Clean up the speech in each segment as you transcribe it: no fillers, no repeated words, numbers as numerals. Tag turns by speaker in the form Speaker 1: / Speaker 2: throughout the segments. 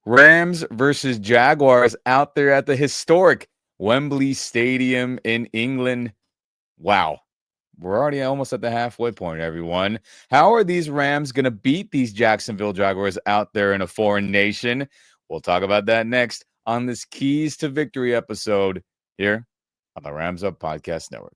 Speaker 1: Rams versus Jaguars out there at the historic Wembley Stadium in England. Wow. We're already almost at the halfway point, everyone. How are these Rams going to beat these Jacksonville Jaguars out there in a foreign nation? We'll talk about that next on this Keys to Victory episode here on the Rams Up Podcast Network.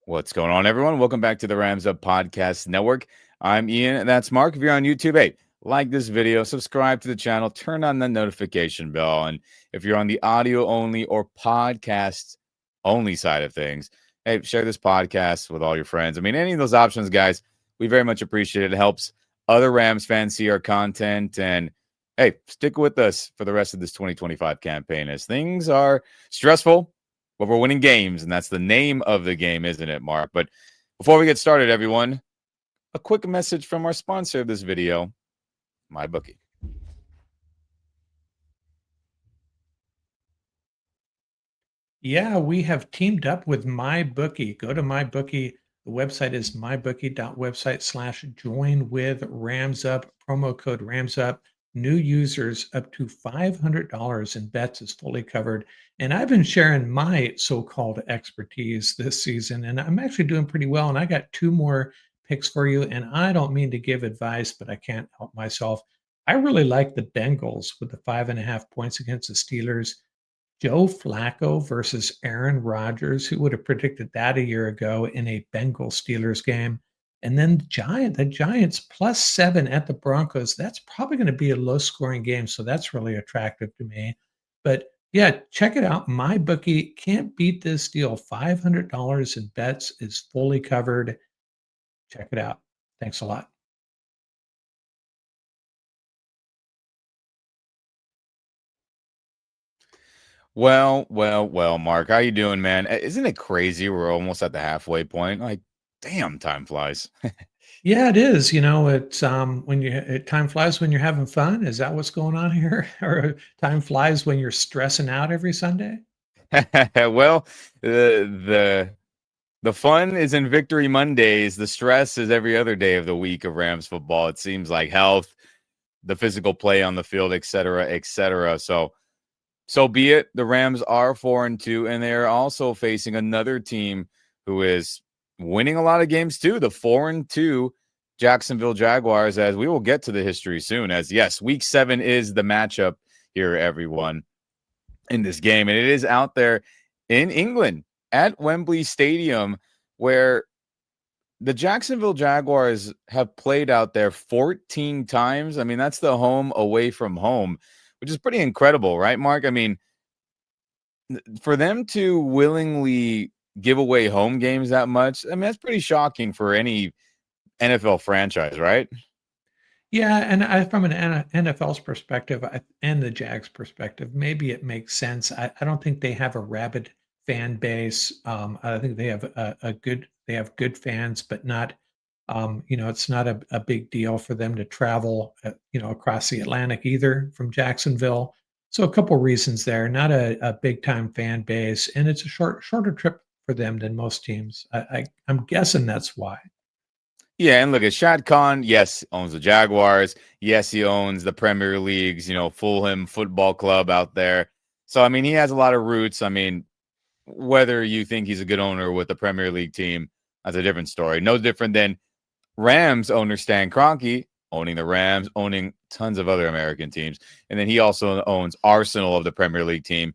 Speaker 1: What's going on, everyone? Welcome back to the Rams Up Podcast Network. I'm Ian, and that's Mark. If you're on YouTube, hey, like this video, subscribe to the channel, turn on the notification bell. And if you're on the audio only or podcast only side of things, hey, share this podcast with all your friends. I mean, any of those options, guys, we very much appreciate it. It helps other Rams fans see our content. And hey, stick with us for the rest of this 2025 campaign as things are stressful, but we're winning games, and that's the name of the game, isn't it, Mark? But before we get started, everyone, a quick message from our sponsor of this video, MyBookie.
Speaker 2: Yeah, we have teamed up with MyBookie. Go to MyBookie. The website is mybookie.website/join with Rams Up. Promo code Rams Up. New users up to $500 in bets is fully covered. And I've been sharing my so-called expertise this season, and I'm actually doing pretty well. And I got two more picks for you. And I don't mean to give advice, but I can't help myself. I really like the Bengals with the 5.5 points against the Steelers. Joe Flacco versus Aaron Rodgers. Who would have predicted that a year ago in a Bengals Steelers game? And then the Giants +7 at the Broncos. That's probably going to be a low scoring game. So that's really attractive to me. But yeah, check it out. My bookie can't beat this deal. $500 in bets is fully covered. Check it out. Thanks a lot.
Speaker 1: Well, Mark, how you doing, man? Isn't it crazy? We're almost at the halfway point. Like, damn, time flies.
Speaker 2: Yeah, it is. It's when time flies when you're having fun. Is that what's going on here? Or time flies when you're stressing out every Sunday?
Speaker 1: Well, the fun is in Victory Mondays. The stress is every other day of the week of Rams football. It seems like health, the physical play on the field, et cetera, et cetera. So be it. The Rams are 4-2, and they're also facing another team who is winning a lot of games too. The 4-2 Jacksonville Jaguars, as we will get to the history soon. As yes, Week 7 is the matchup here, everyone, in this game, and it is out there in England at Wembley Stadium, where the Jacksonville Jaguars have played out there 14 times. I mean, that's the home away from home, which is pretty incredible, right, Mark? I mean, for them to willingly give away home games that much, I mean, that's pretty shocking for any NFL franchise, right?
Speaker 2: Yeah, and from an NFL's perspective and the Jags' perspective, maybe it makes sense. I don't think they have a rabid fan base. I think they have they have good fans, but not, it's not a big deal for them to travel, across the Atlantic either from Jacksonville. So a couple reasons there. Not a big time fan base, and it's a shorter trip for them than most teams. I'm guessing that's why.
Speaker 1: Yeah, and look at Shad Khan. Yes, owns the Jaguars. Yes, he owns the Premier League's, Fulham Football Club out there. So, I mean, he has a lot of roots. I mean, whether you think he's a good owner with the Premier League team, that's a different story. No different than Rams owner Stan Kroenke owning the Rams, owning tons of other American teams. And then he also owns Arsenal of the Premier League team.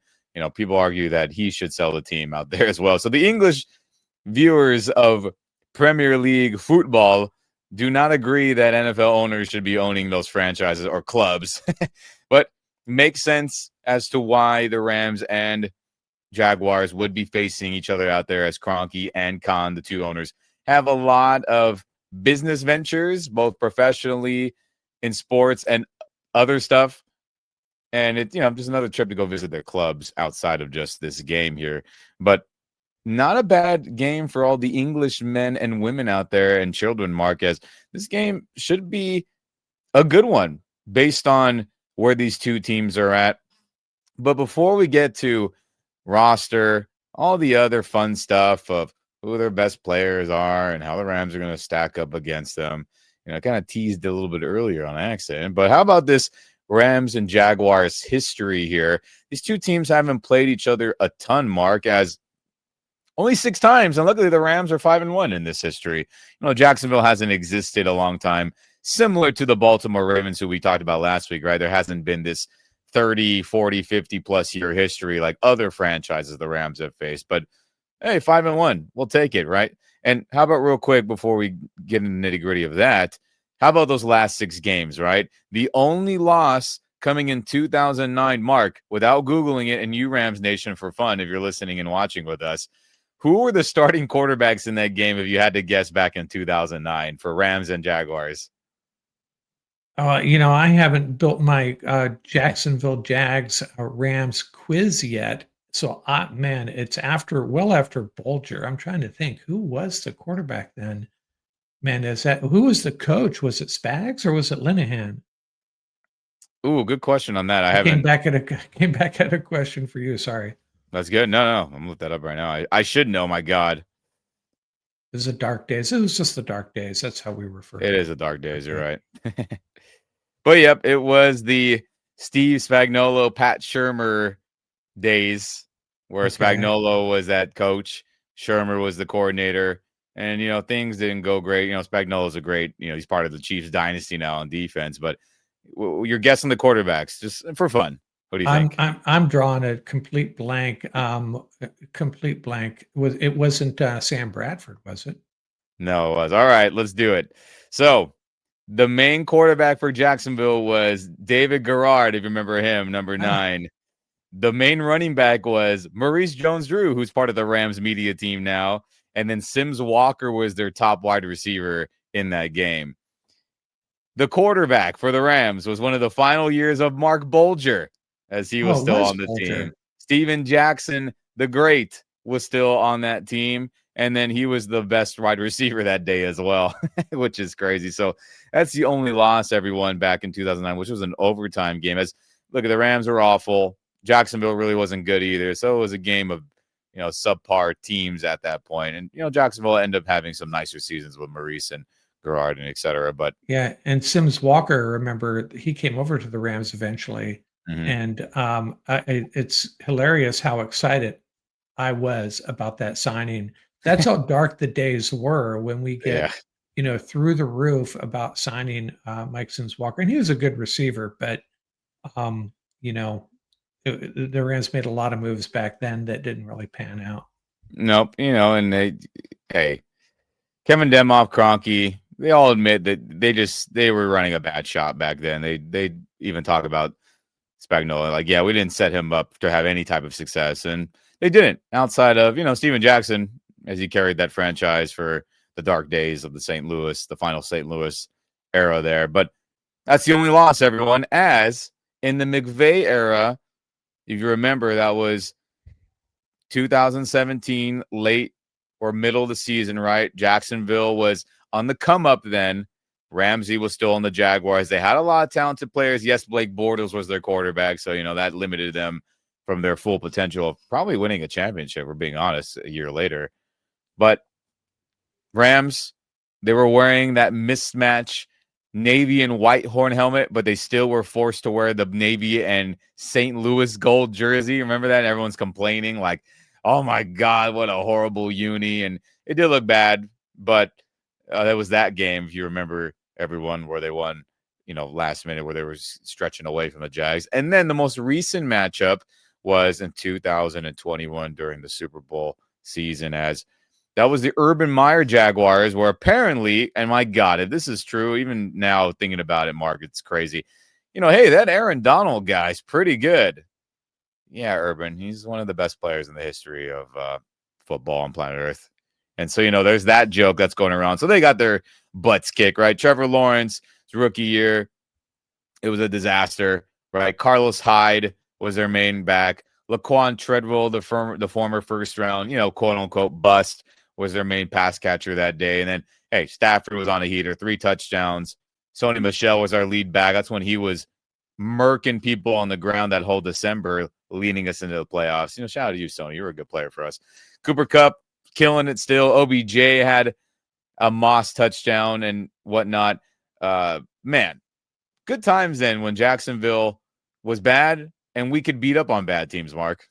Speaker 1: People argue that he should sell the team out there as well. So the English viewers of Premier League football do not agree that NFL owners should be owning those franchises or clubs, but makes sense as to why the Rams and Jaguars would be facing each other out there, as Kroenke and Khan, the two owners, have a lot of business ventures, both professionally in sports and other stuff. and it's just another trip to go visit their clubs outside of just this game here. But not a bad game for all the English men and women out there and children, Mark, as this game should be a good one based on where these two teams are at. But before we get to roster, all the other fun stuff of who their best players are and how the Rams are going to stack up against them, I kind of teased a little bit earlier on accident. But how about this Rams and Jaguars history here? These two teams haven't played each other a ton, Mark, as only 6 times, and luckily the Rams are 5-1 in this history. Jacksonville hasn't existed a long time, similar to the Baltimore Ravens, who we talked about last week, right? There hasn't been this 30, 40, 50-plus year history like other franchises the Rams have faced. But, hey, 5-1, we'll take it, right? And how about real quick before we get into the nitty-gritty of that, how about those last 6 games, right? The only loss coming in 2009, Mark, without Googling it, and you Rams Nation for fun, if you're listening and watching with us, who were the starting quarterbacks in that game if you had to guess back in 2009 for Rams and Jaguars?
Speaker 2: I haven't built my Jacksonville Jags Rams quiz yet. So, man, it's well after Bulger. I'm trying to think who was the quarterback then. Man, who was the coach? Was it Spags or was it Linehan?
Speaker 1: Ooh, good question on that. I
Speaker 2: came
Speaker 1: haven't.
Speaker 2: back at a question for you. Sorry.
Speaker 1: That's good. No, I'm gonna look that up right now. I should know. My God,
Speaker 2: It was the dark days. It was just the dark days. That's how we refer
Speaker 1: it
Speaker 2: to
Speaker 1: is
Speaker 2: it.
Speaker 1: the dark days. You're
Speaker 2: Okay.
Speaker 1: right. But yep, it was the Steve Spagnuolo, Pat Shurmur days where
Speaker 2: Okay.
Speaker 1: Spagnuolo was that coach, Shurmur was the coordinator, and things didn't go great. Spagnuolo's a great, he's part of the Chiefs dynasty now on defense. But you're guessing the quarterbacks just for fun. What do you think?
Speaker 2: I'm drawing a complete blank. Complete blank. It wasn't Sam Bradford, was it?
Speaker 1: No, it was all right. Let's do it. So the main quarterback for Jacksonville was David Garrard, if you remember him, number
Speaker 2: Ah,
Speaker 1: 9. The main running back was Maurice Jones-Drew, who's part of the Rams media team now. And then Sims Walker was their top wide receiver in that game. The quarterback for the Rams was one of the final years of Mark Bulger, as he was
Speaker 2: it
Speaker 1: still
Speaker 2: was
Speaker 1: on the team.
Speaker 2: Bulger.
Speaker 1: Steven Jackson, the great, was still on that team. And then he was the best wide receiver that day as well, which is crazy. So that's the only loss, everyone, back in 2009, which was an overtime game. As look, at the Rams were awful. Jacksonville really wasn't good either. So it was a game of, subpar teams at that point. And, Jacksonville ended up having some nicer seasons with Maurice and Garrard and et cetera. But
Speaker 2: Yeah, and Sims Walker, remember, he came over to the Rams eventually,
Speaker 1: mhm.
Speaker 2: and it's hilarious how excited I was about that signing. That's how dark the days were when we
Speaker 1: Yeah.
Speaker 2: get, through the roof about signing Mike Sims Walker, and he was a good receiver, but um, you know, the Rams made a lot of moves back then that didn't really pan out.
Speaker 1: Nope. And hey, Kevin Demoff, Kroenke, they all admit that they were running a bad shot back then. They even talk about Spagnuolo, like, yeah, we didn't set him up to have any type of success, and they didn't. Outside of Steven Jackson, as he carried that franchise for the dark days of the final St. Louis era there. But that's the only loss, everyone. As in the McVay era, if you remember, that was 2017, late or middle of the season, right? Jacksonville was on the come up then. Ramsey was still on the Jaguars. They had a lot of talented players. Yes, Blake Bortles was their quarterback, so that limited them from their full potential of probably winning a championship, we're being honest, a year later. But Rams, they were wearing that mismatch navy and white horn helmet, but they still were forced to wear the navy and St. Louis gold jersey. Remember that? Everyone's complaining, like, oh my God, what a horrible uni. And it did look bad, but that was that game, if you remember, everyone, where they won, last minute, where they were stretching away from the Jags. And then the most recent matchup was in 2021 during the Super Bowl season, as that was the Urban Meyer Jaguars, where apparently, and my God, if this is true, even now thinking about it, Mark, it's crazy. Hey, that Aaron Donald guy's pretty good. Yeah, Urban, he's one of the best players in the history of football on planet Earth. And so, there's that joke that's going around. So they got their butts kicked, right? Trevor Lawrence, rookie year, it was a disaster. right? Carlos Hyde was their main back. Laquan Treadwell, the former first round, quote unquote bust, was their main pass catcher that day. And then, hey, Stafford was on a heater, 3 touchdowns. Sony Michel was our lead back. That's when he was murking people on the ground that whole December, leading us into the playoffs. Shout out to you, Sony. You were a good player for us. Cooper Kupp killing it still. OBJ had a Moss touchdown and whatnot. Man, good times then when Jacksonville was bad and we could beat up on bad teams, Mark.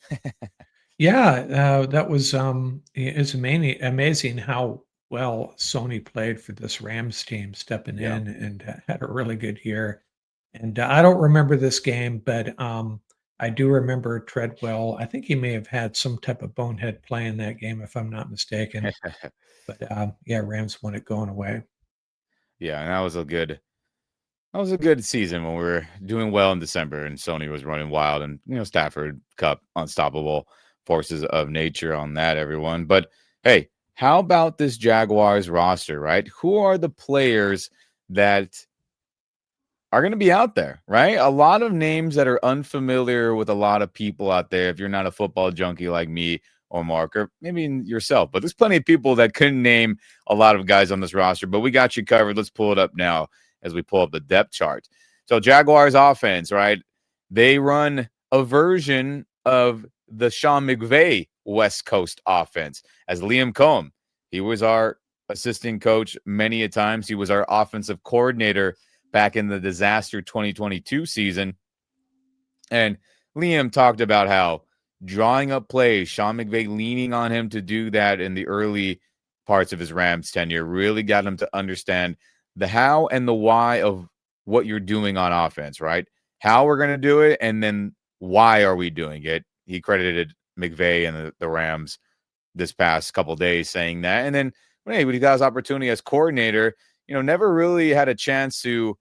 Speaker 2: Yeah, that was it's amazing how well Sony played for this Rams team, stepping
Speaker 1: Yeah.
Speaker 2: in and had a really good year. And I don't remember this game, but I do remember Treadwell. I think he may have had some type of bonehead play in that game, if I'm not mistaken. But yeah, Rams won it going away.
Speaker 1: Yeah, and that was a good season when we were doing well in December and Sony was running wild and Stafford Cup unstoppable forces of nature on that, everyone. But hey, how about this Jaguars roster, right? Who are the players that are going to be out there, right? A lot of names that are unfamiliar with a lot of people out there if you're not a football junkie like me or Mark or maybe yourself. But there's plenty of people that couldn't name a lot of guys on this roster, but we got you covered. Let's pull it up now as we pull up the depth chart. So Jaguars offense, right? They run a version of the Sean McVay West Coast offense as Liam Cohen. He was our assistant coach many a times. He was our offensive coordinator back in the disaster 2022 season. And Liam talked about how drawing up plays, Sean McVay leaning on him to do that in the early parts of his Rams tenure, really got him to understand the how and the why of what you're doing on offense, right? How we're going to do it, and then why are we doing it? He credited McVay and the Rams this past couple days saying that. And then when he got his opportunity as coordinator, never really had a chance to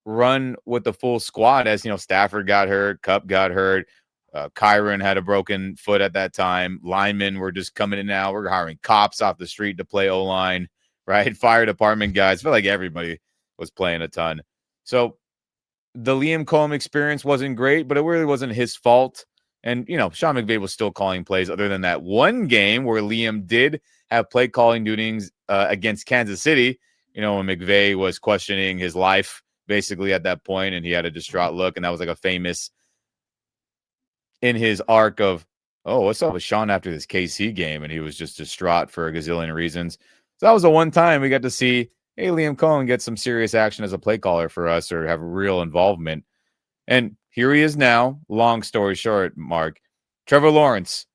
Speaker 1: run with the full squad as Stafford got hurt, Kupp got hurt, Kyron had a broken foot at that time. Linemen were just coming in now. We're hiring cops off the street to play O-line, right? Fire department guys. I feel like everybody was playing a ton. So the Liam Cohen experience wasn't great, but it really wasn't his fault. And, Sean McVay was still calling plays other than that one game where Liam did have play calling duties against Kansas City, when McVay was questioning his life basically at that point and he had a distraught look. And that was like a famous in his arc of, oh, what's up with Sean after this KC game? And he was just distraught for a gazillion reasons. So that was the one time we got to see, hey, Liam Cohen get some serious action as a play caller for us or have real involvement. And here he is now. Long story short, Mark. Trevor Lawrence,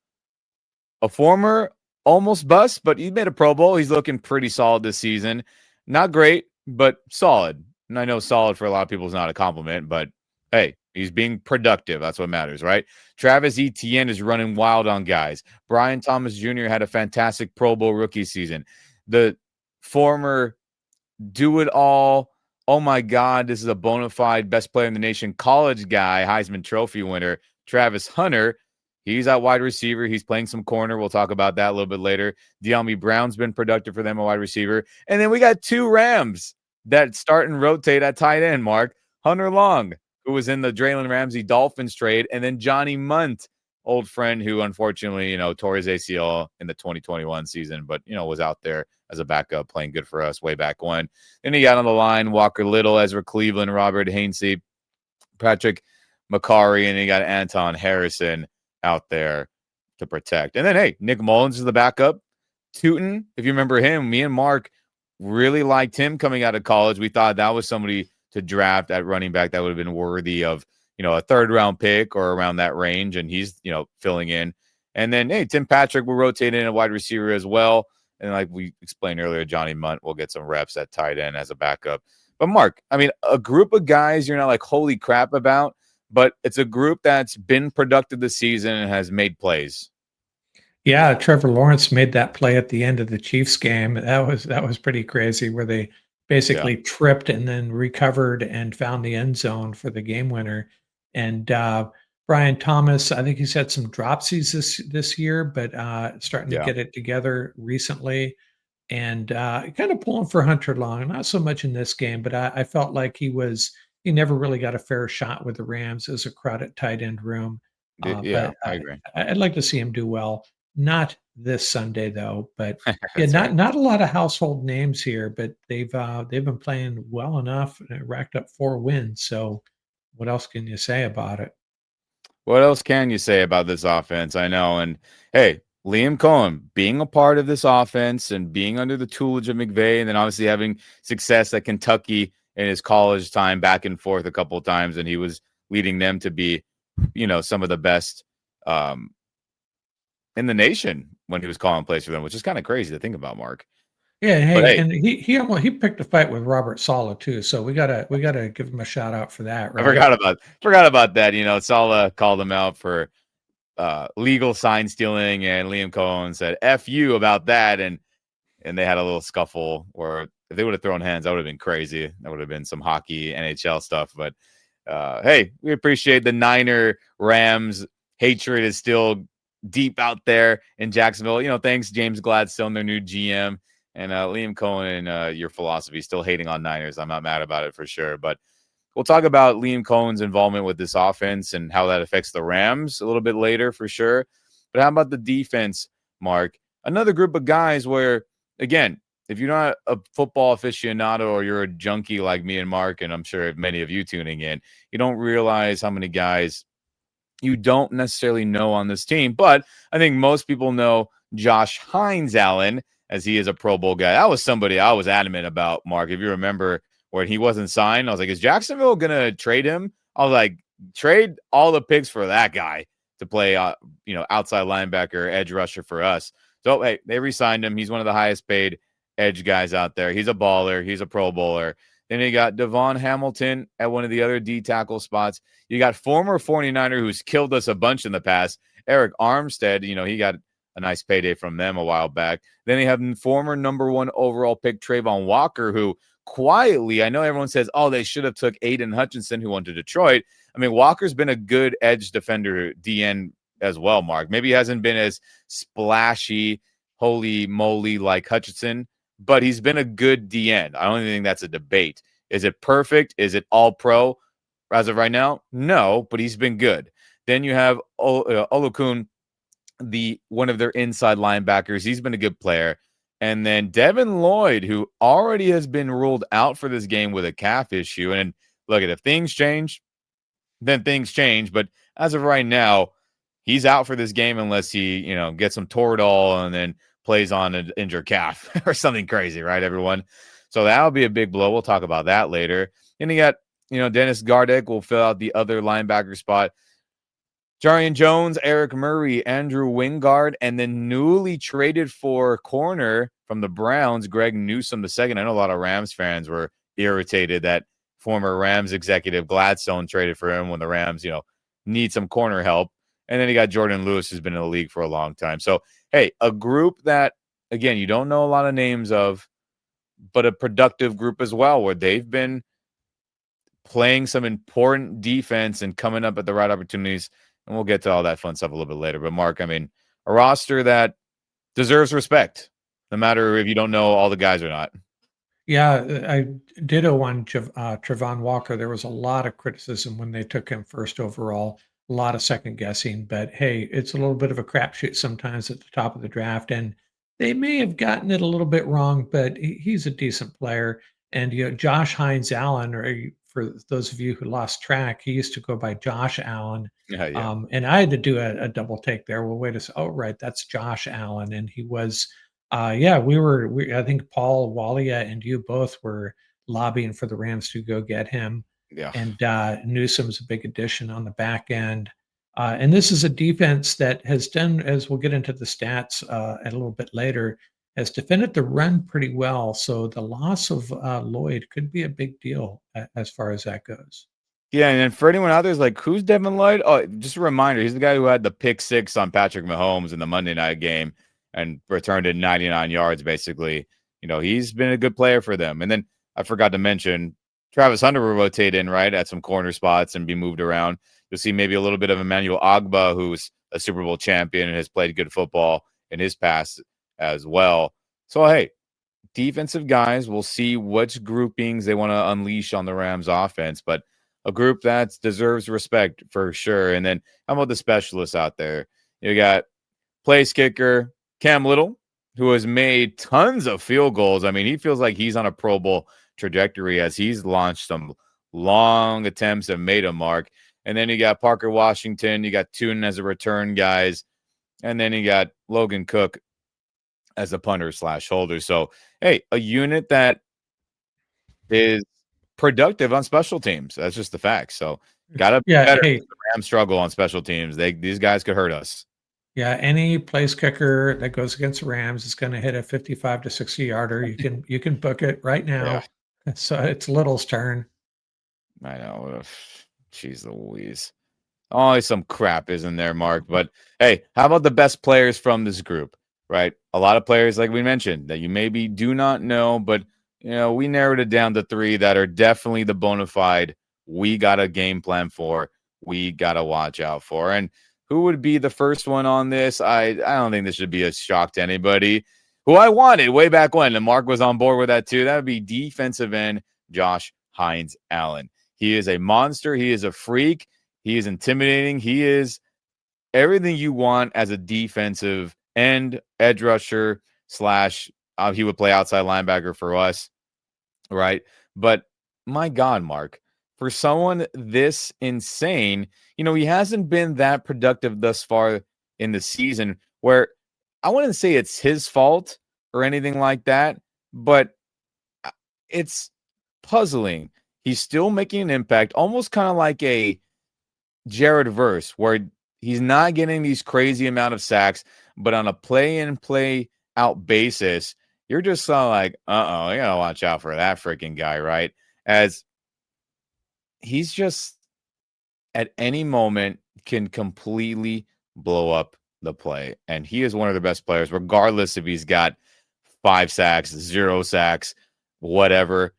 Speaker 1: a former almost bust, but he made a Pro Bowl. He's looking pretty solid this season. Not great, but solid. And I know solid for a lot of people is not a compliment, but hey, he's being productive. That's what matters, right? Travis Etienne is running wild on guys. Brian Thomas Jr. had a fantastic Pro Bowl rookie season. The former do it all. Oh my God, this is a bona fide best player in the nation, college guy, Heisman Trophy winner, Travis Hunter. He's at wide receiver. He's playing some corner. We'll talk about that a little bit later. De'Ami Brown's been productive for them, a wide receiver. And then we got 2 Rams that start and rotate at tight end, Mark. Hunter Long, who was in the Draylon Ramsey Dolphins trade, and then Johnny Munt, old friend who unfortunately, tore his ACL in the 2021 season, but, was out there as a backup playing good for us way back when. Then he got on the line, Walker Little, Ezra Cleveland, Robert Hainsey, Patrick McCarry, and he got Anton Harrison out there to protect. And then, hey, Nick Mullins is the backup. Tootin, if you remember him, me and Mark really liked him coming out of college. We thought that was somebody to draft at running back that would have been worthy of, a 3rd-round pick or around that range, and he's, filling in. And then, hey, Tim Patrick will rotate in a wide receiver as well. And like we explained earlier, Johnny Munt will get some reps at tight end as a backup. But Mark, I mean, a group of guys you're not like, holy crap about, but it's a group that's been productive this season and has made plays.
Speaker 2: Yeah, Trevor Lawrence made that play at the end of the Chiefs game. That was pretty crazy where they
Speaker 1: Yeah.
Speaker 2: basically tripped and then recovered and found the end zone for the game winner. And Brian Thomas, I think he's had some dropsies this year, but starting to
Speaker 1: Yeah.
Speaker 2: get it together recently. And kind of pulling for Hunter Long, not so much in this game, but I felt like he was he never really got a fair shot with the Rams as a crowded tight end room.
Speaker 1: Yeah,
Speaker 2: But
Speaker 1: I agree.
Speaker 2: I'd like to see him do well. Not this Sunday though, but yeah,
Speaker 1: That's right.
Speaker 2: not a lot of household names here, but they've been playing well enough and racked up 4 wins. So what else can you say about it?
Speaker 1: What else can you say about this offense? I know. And hey, Liam Cohen being a part of this offense and being under the tutelage of McVay, and then obviously having success at Kentucky in his college time, back and forth a couple of times, and he was leading them to be, some of the best um, in the nation when he was calling plays for them, which is kind of crazy to think about, Mark.
Speaker 2: Yeah,
Speaker 1: But
Speaker 2: hey,
Speaker 1: hey,
Speaker 2: and he picked a fight with Robert Saleh too, so we gotta give him a shout out for that,
Speaker 1: I
Speaker 2: right?
Speaker 1: forgot about that. Salah called him out for legal sign stealing, and Liam Cohen said "f you" about that, and they had a little scuffle. Or if they would have thrown hands, that would have been crazy. That would have been some hockey NHL stuff. But hey, we appreciate the Niner Rams hatred is still deep out there in Jacksonville. Thanks James Gladstone, their new GM, and Liam Cohen. Your philosophy still hating on Niners. I'm not mad about it for sure, but we'll talk about Liam Cohen's involvement with this offense and how that affects the Rams a little bit later for sure. But how about the defense, Mark? Another group of guys where, again, if you're not a football aficionado or you're a junkie like me and Mark, and I'm sure many of you tuning in, you don't realize how many guys you don't necessarily know on this team. But I think most people know Josh Hines Allen, as he is a Pro Bowl guy. That was somebody I was adamant about, Mark. If you remember when he wasn't signed, I was like, is Jacksonville going to trade him? I was like, trade all the picks for that guy to play, outside linebacker, edge rusher for us. So, hey, they re-signed him. He's one of the highest paid edge guys out there. He's a baller. He's a Pro Bowler. Then you got Devon Hamilton at one of the other D tackle spots. You got former 49er who's killed us a bunch in the past, Eric Armstead. He got a nice payday from them a while back. Then they have former number 1 overall pick Trayvon Walker, who quietly, I know everyone says, oh, they should have took Aiden Hutchinson, who went to Detroit. I mean, Walker's been a good edge defender, DN as well, Mark. Maybe he hasn't been as splashy, holy moly like Hutchinson, but he's been a good DN. I don't think that's a debate. Is it perfect? Is it all pro? As of right now, no, but he's been good. Then you have Olukun, the one of their inside linebackers. He's been a good player. And then Devin Lloyd, who already has been ruled out for this game with a calf issue. And look, if things change, then things change. But as of right now, he's out for this game unless he, gets some Toradol and then plays on an injured calf or something crazy, right, everyone? So that'll be a big blow. We'll talk about that later. And you got, Dennis Gardeck will fill out the other linebacker spot. Jarian Jones, Eric Murray, Andrew Wingard, and then newly traded for corner from the Browns, Greg Newsome II. I know a lot of Rams fans were irritated that former Rams executive Gladstone traded for him when the Rams, need some corner help. And then you got Jordan Lewis, who's been in the league for a long time. So, hey, a group that, again, you don't know a lot of names of, but a productive group as well, where they've been playing some important defense and coming up at the right opportunities. And we'll get to all that fun stuff a little bit later. But, Mark, I mean, a roster that deserves respect, no matter if you don't know all the guys or not.
Speaker 2: Yeah, I ditto on Trevon Walker. There was a lot of criticism when they took him first overall, a lot of second guessing. But hey, it's a little bit of a crapshoot sometimes at the top of the draft, and they may have gotten it a little bit wrong. But he's a decent player. And Josh Hines Allen, for those of you who lost track, he used to go by Josh Allen.
Speaker 1: Yeah, yeah.
Speaker 2: And I had to do a double take there. Well, wait a second. Oh, right, that's Josh Allen, and he was yeah, I think Paul Walia and you both were lobbying for the Rams to go get him.
Speaker 1: Yeah.
Speaker 2: And Newsome's a big addition on the back end. And this is a defense that has done, as we'll get into the stats a little bit later, has defended the run pretty well. So the loss of Lloyd could be a big deal as far as that goes.
Speaker 1: Yeah, and then for anyone out there who's like, who's Devin Lloyd? Oh, just a reminder, he's the guy who had the pick 6 on Patrick Mahomes in the Monday night game and returned it 99 yards, basically. He's been a good player for them. And then I forgot to mention, Travis Hunter will rotate in, right, at some corner spots and be moved around. You'll see maybe a little bit of Emmanuel Agba, who's a Super Bowl champion and has played good football in his past as well. So, hey, defensive guys. We'll see which groupings they want to unleash on the Rams offense, but a group that deserves respect for sure. And then how about the specialists out there? You got place kicker Cam Little, who has made tons of field goals. I mean, he feels like he's on a Pro Bowl trajectory as he's launched some long attempts and made a mark. And then you got Parker Washington, you got Tune as a return guys, and then you got Logan Cook as a punter slash holder. So, hey, a unit that is productive on special teams. That's just the fact. So, gotta be
Speaker 2: Yeah,
Speaker 1: better.
Speaker 2: hey,
Speaker 1: The Rams struggle on special teams. These guys could hurt us.
Speaker 2: yeah, any place kicker that goes against the Rams is going to hit a 55 to 60 yarder. You can book it right
Speaker 1: Yeah,
Speaker 2: now. So it's Little's turn.
Speaker 1: I know. Ugh, jeez Louise. Always some crap, isn't there, Mark? But hey, how about the best players from this group, right? A lot of players, like we mentioned, that you maybe do not know, but we narrowed it down to three that are definitely the bona fide. We got a game plan for. We got to watch out for. And who would be the first one on this? I don't think this should be a shock to anybody. Who I wanted way back when, and Mark was on board with that too. That would be defensive end Josh Hines Allen. He is a monster. He is a freak. He is intimidating. He is everything you want as a defensive end, edge rusher, slash, he would play outside linebacker for us, right? But my God, Mark, for someone this insane, he hasn't been that productive thus far in the season where I wouldn't say it's his fault or anything like that, but it's puzzling. He's still making an impact, almost kind of like a Jared Verse, where he's not getting these crazy amount of sacks, but on a play in, play out basis, you're just sort of like, you gotta watch out for that freaking guy, right? As he's just at any moment can completely blow up the play. And he is one of the best players, regardless if he's got 5 sacks, 0 sacks, whatever.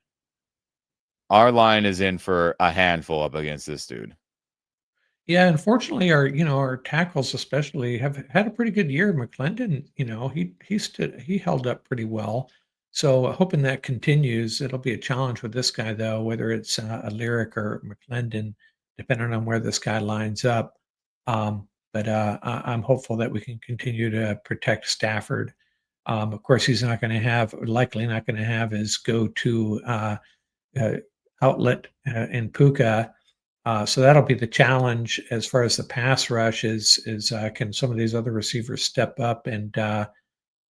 Speaker 1: Our line is in for a handful up against this dude.
Speaker 2: Yeah, unfortunately, our tackles especially have had a pretty good year. McClendon, he held up pretty well. So hoping that continues. It'll be a challenge with this guy though, whether it's a Lyric or McClendon, depending on where this guy lines up. But I'm hopeful that we can continue to protect Stafford. Of course, he's likely not going to have his go-to uh, outlet in Puka. So that'll be the challenge as far as the pass rush is can some of these other receivers step up and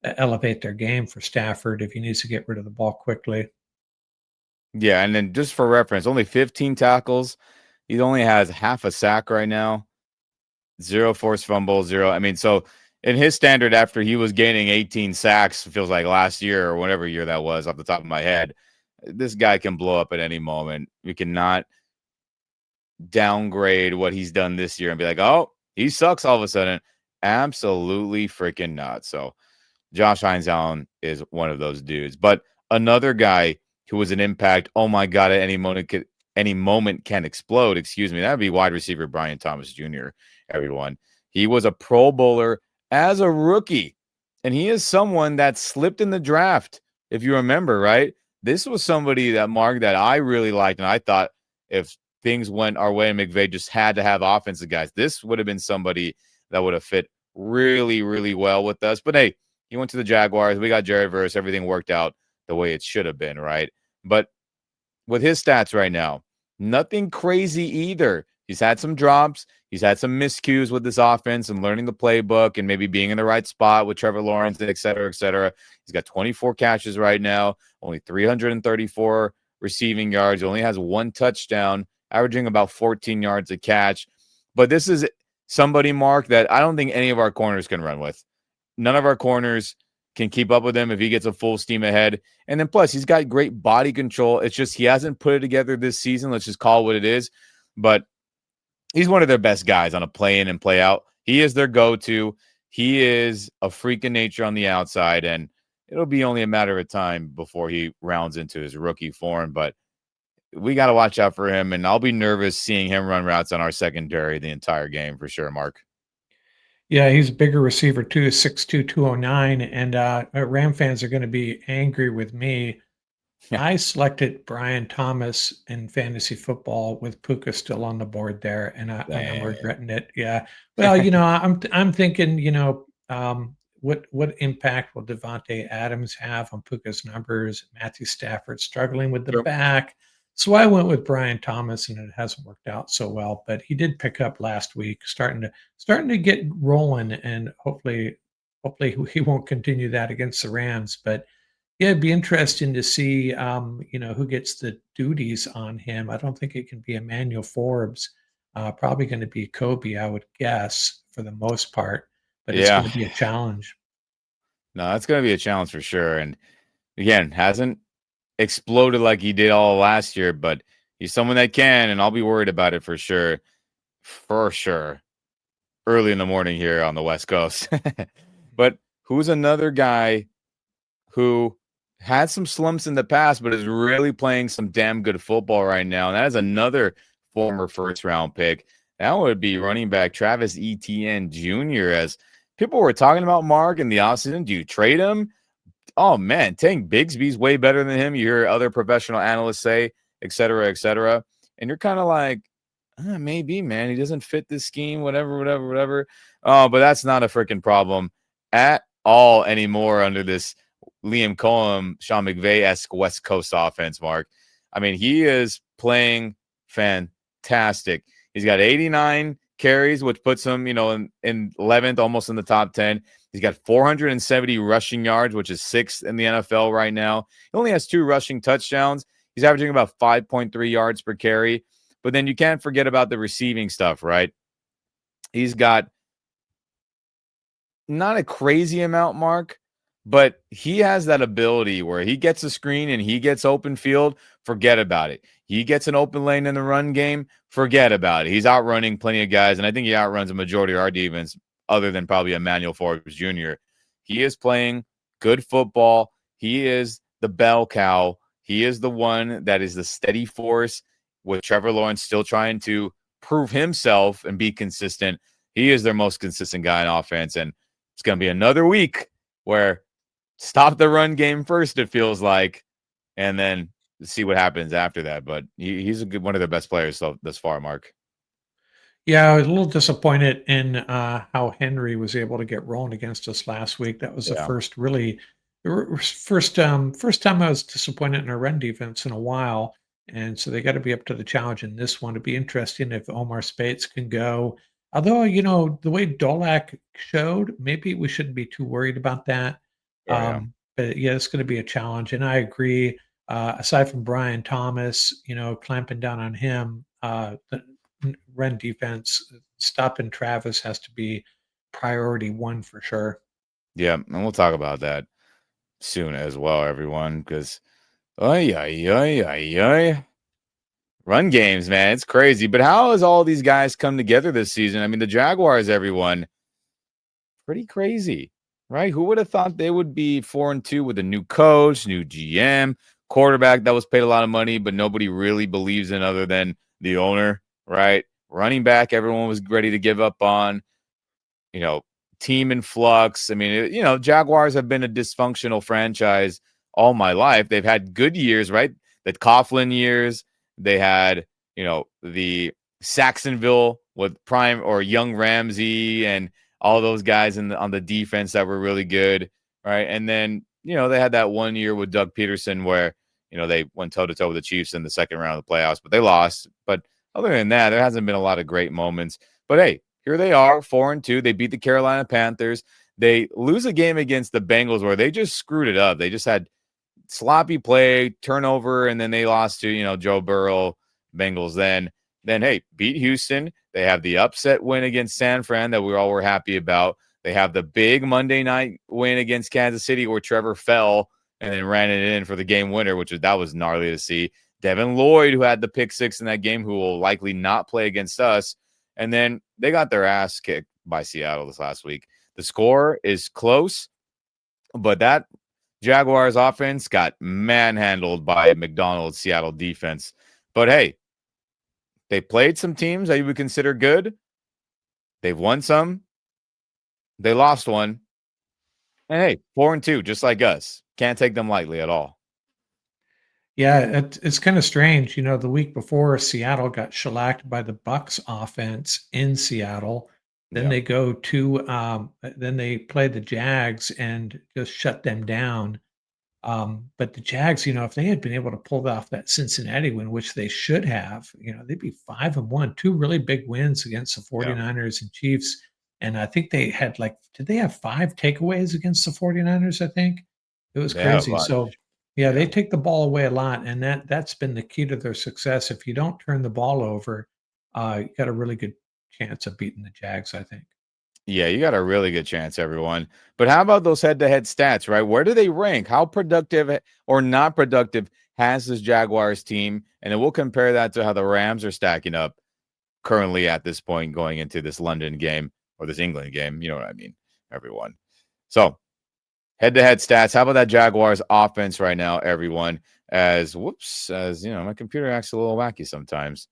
Speaker 2: elevate their game for Stafford if he needs to get rid of the ball quickly.
Speaker 1: Yeah, and then just for reference, only 15 tackles. He only has half a sack right now. 0 forced fumble, 0. I mean, so in his standard, after he was gaining 18 sacks, feels like last year or whatever year that was off the top of my head, this guy can blow up at any moment. We cannot downgrade what he's done this year and be like, oh, he sucks all of a sudden. Absolutely freaking not. So Josh Hines Allen is one of those dudes. But another guy who was an impact, oh my God, at any moment can explode. Excuse me. That would be wide receiver Brian Thomas Jr., everyone. He was a Pro Bowler as a rookie. And he is someone that slipped in the draft, if you remember, right? This was somebody that, Mark, that I really liked. And I thought if things went our way and McVay just had to have offensive guys, this would have been somebody that would have fit really, really well with us. But hey, he went to the Jaguars. We got Jared Verse. Everything worked out the way it should have been, right? But with his stats right now, nothing crazy either. He's had some drops. He's had some miscues with this offense and learning the playbook and maybe being in the right spot with Trevor Lawrence, et cetera, et cetera. He's got 24 catches right now, only 334 receiving yards. He only has 1 touchdown, averaging about 14 yards a catch. But this is somebody, Mark, that I don't think any of our corners can run with. None of our corners can keep up with him if he gets a full steam ahead. And then plus, he's got great body control. It's just he hasn't put it together this season. Let's just call it what it is. But he's one of their best guys on a play in and play out. He is their go-to. He is a freak of nature on the outside, and it'll be only a matter of time before he rounds into his rookie form. But we got to watch out for him, and I'll be nervous seeing him run routes on our secondary the entire game for sure, Mark.
Speaker 2: Yeah, he's a bigger receiver too, 6'2", 209, and Ram fans are going to be angry with me.
Speaker 1: Yeah.
Speaker 2: I selected Brian Thomas in fantasy football with Puka still on the board there, and I'm
Speaker 1: Damn.
Speaker 2: regretting it. Yeah. Well, I'm thinking, what impact will Devontae Adams have on Puka's numbers? Matthew Stafford struggling with the
Speaker 1: True.
Speaker 2: back. So I went with Brian Thomas, and it hasn't worked out so well. But he did pick up last week, starting to get rolling, and hopefully he won't continue that against the Rams. But yeah, it'd be interesting to see, who gets the duties on him. I don't think it can be Emmanuel Forbes. Probably going to be Kobe, I would guess, for the most part. But it's going
Speaker 1: Yeah.
Speaker 2: to be a challenge.
Speaker 1: No, that's going to be a challenge for sure. And again, hasn't exploded like he did all last year, but he's someone that can, and I'll be worried about it for sure. For sure. Early in the morning here on the West Coast. But who's another guy who had some slumps in the past, but is really playing some damn good football right now? And that is another former first round pick. That would be running back Travis Etienne Jr. As people were talking about Mark in the offseason. Do you trade him? Oh man, Tank Bigsby's way better than him. You hear other professional analysts say, et cetera, et cetera. And you're kind of like, maybe, man. He doesn't fit this scheme, whatever, whatever, whatever. Oh, but that's not a freaking problem at all anymore under this Liam Cohen, Sean McVay-esque West Coast offense, Mark. I mean, he is playing fantastic. He's got 89 carries, which puts him, in 11th, almost in the top 10. He's got 470 rushing yards, which is 6th in the NFL right now. He only has 2 rushing touchdowns. He's averaging about 5.3 yards per carry. But then you can't forget about the receiving stuff, right? He's got not a crazy amount, Mark, but he has that ability where he gets a screen and he gets open field, forget about it. He gets an open lane in the run game, forget about it. He's outrunning plenty of guys, and I think he outruns a majority of our defense, other than probably Emmanuel Forbes Jr. He is playing good football. He is the bell cow. He is the one that is the steady force, with Trevor Lawrence still trying to prove himself and be consistent. He is their most consistent guy in offense, and it's going to be another week where stop the run game first, it feels like, and then see what happens after that. But he's one of the best players thus far, Mark.
Speaker 2: Yeah, I was a little disappointed in how Henry was able to get rolling against us last week. That was the
Speaker 1: Yeah,
Speaker 2: first time I was disappointed in our run defense in a while, and so they got to be up to the challenge in this one. It'd be interesting if Omar Spates can go. Although the way Dolak showed, maybe we shouldn't be too worried about that.
Speaker 1: sure, yeah.
Speaker 2: But yeah, it's going to be a challenge, and I agree. Aside from Brian Thomas, clamping down on him, run defense, stopping Travis has to be priority one for sure.
Speaker 1: Yeah, and we'll talk about that soon as well, everyone, because ay, ay, ay, ay, ay. Run games, man, it's crazy. But how has all these guys come together this season? I mean, the Jaguars, everyone, pretty crazy, right? Who would have thought they would be 4-2 with a new coach, new GM, quarterback that was paid a lot of money, but nobody really believes in other than the owner, right? Running back, everyone was ready to give up on, you know, team in flux. I mean, Jaguars have been a dysfunctional franchise all my life. They've had good years, right? The Coughlin years, they had, the Saxonville with prime or young Ramsey and all those guys on the defense that were really good, right? And then, they had that one year with Doug Peterson where, they went toe to toe with the Chiefs in the second round of the playoffs, but they lost. But other than that, there hasn't been a lot of great moments. But hey, here they are, 4-2. They beat the Carolina Panthers. They lose a game against the Bengals where they just screwed it up. They just had sloppy play, turnover, and then they lost to, Joe Burrow, Bengals. Then hey, beat Houston. They have the upset win against San Fran that we all were happy about. They have the big Monday night win against Kansas City where Trevor fell and then ran it in for the game winner, that was gnarly to see. Devin Lloyd, who had the pick six in that game, who will likely not play against us. And then they got their ass kicked by Seattle this last week. The score is close, but that Jaguars offense got manhandled by McDonald's Seattle defense. But hey, they played some teams that you would consider good. They've won some. They lost one. And hey, 4-2, just like us. Can't take them lightly at all.
Speaker 2: Yeah, it's kind of strange. The week before, Seattle got shellacked by the Bucks offense in Seattle. Then
Speaker 1: Yeah.
Speaker 2: they go to then they play the Jags and just shut them down. But the Jags, if they had been able to pull off that Cincinnati win, which they should have, they'd be 5-1, two really big wins against the
Speaker 1: Yeah.
Speaker 2: 49ers and Chiefs. And I think they had did they have 5 takeaways against the 49ers? I think it was
Speaker 1: They had a
Speaker 2: crazy.
Speaker 1: bunch.
Speaker 2: So yeah, they
Speaker 1: Yeah.
Speaker 2: take the ball away a lot, and that's been the key to their success. If you don't turn the ball over, you got a really good chance of beating the Jags, I think.
Speaker 1: Yeah, you got a really good chance, everyone. But how about those head-to-head stats, right? Where do they rank? How productive or not productive has this Jaguars team? And then we'll compare that to how the Rams are stacking up currently at this point going into this London game or this England game. You know what I mean, everyone. So head-to-head stats. How about that Jaguars offense right now, everyone? As my computer acts a little wacky sometimes.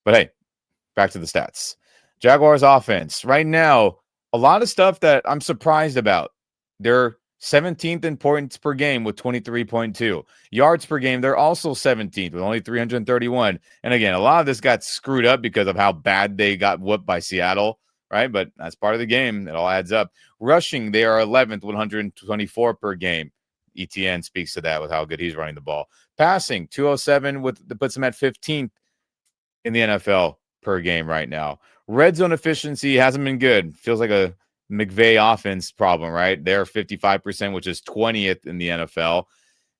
Speaker 1: But hey, back to the stats. Jaguars offense right now, a lot of stuff that I'm surprised about. They're 17th in points per game with 23.2 yards per game. They're also 17th with only 331. And again, a lot of this got screwed up because of how bad they got whooped by Seattle, right? But that's part of the game. It all adds up. Rushing, they are 11th, 124 per game. ETN speaks to that with how good he's running the ball. Passing, 207 that puts him at 15th in the NFL per game right now. Red zone efficiency hasn't been good. Feels like a McVay offense problem, right? They're 55%, which is 20th in the NFL.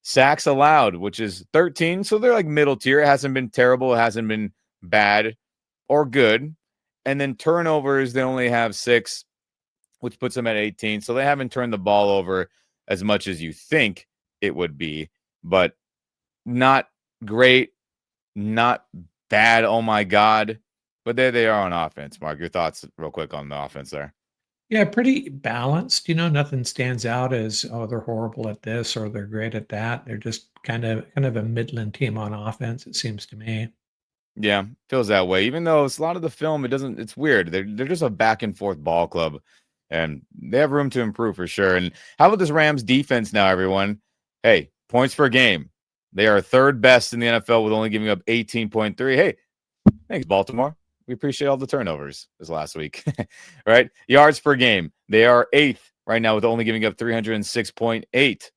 Speaker 1: Sacks allowed, which is 13. So they're like middle tier. It hasn't been terrible. It hasn't been bad or good. And then turnovers, they only have 6, which puts them at 18. So they haven't turned the ball over as much as you think it would be, but not great, not bad. Oh my God. But there they are on offense. Mark, your thoughts real quick on the offense there.
Speaker 2: Yeah, pretty balanced. Nothing stands out as, oh, they're horrible at this or they're great at that. They're just kind of a Midland team on offense, it seems to me.
Speaker 1: Yeah, feels that way. Even though it's a lot of the film, it's weird. They're just a back and forth ball club, and they have room to improve for sure. And how about this Rams defense now, everyone? Hey, points per game. They are third best in the NFL with only giving up 18.3. Hey, thanks, Baltimore. We appreciate all the turnovers this last week. Right? Yards per game. They are 8th right now with only giving up 306.8.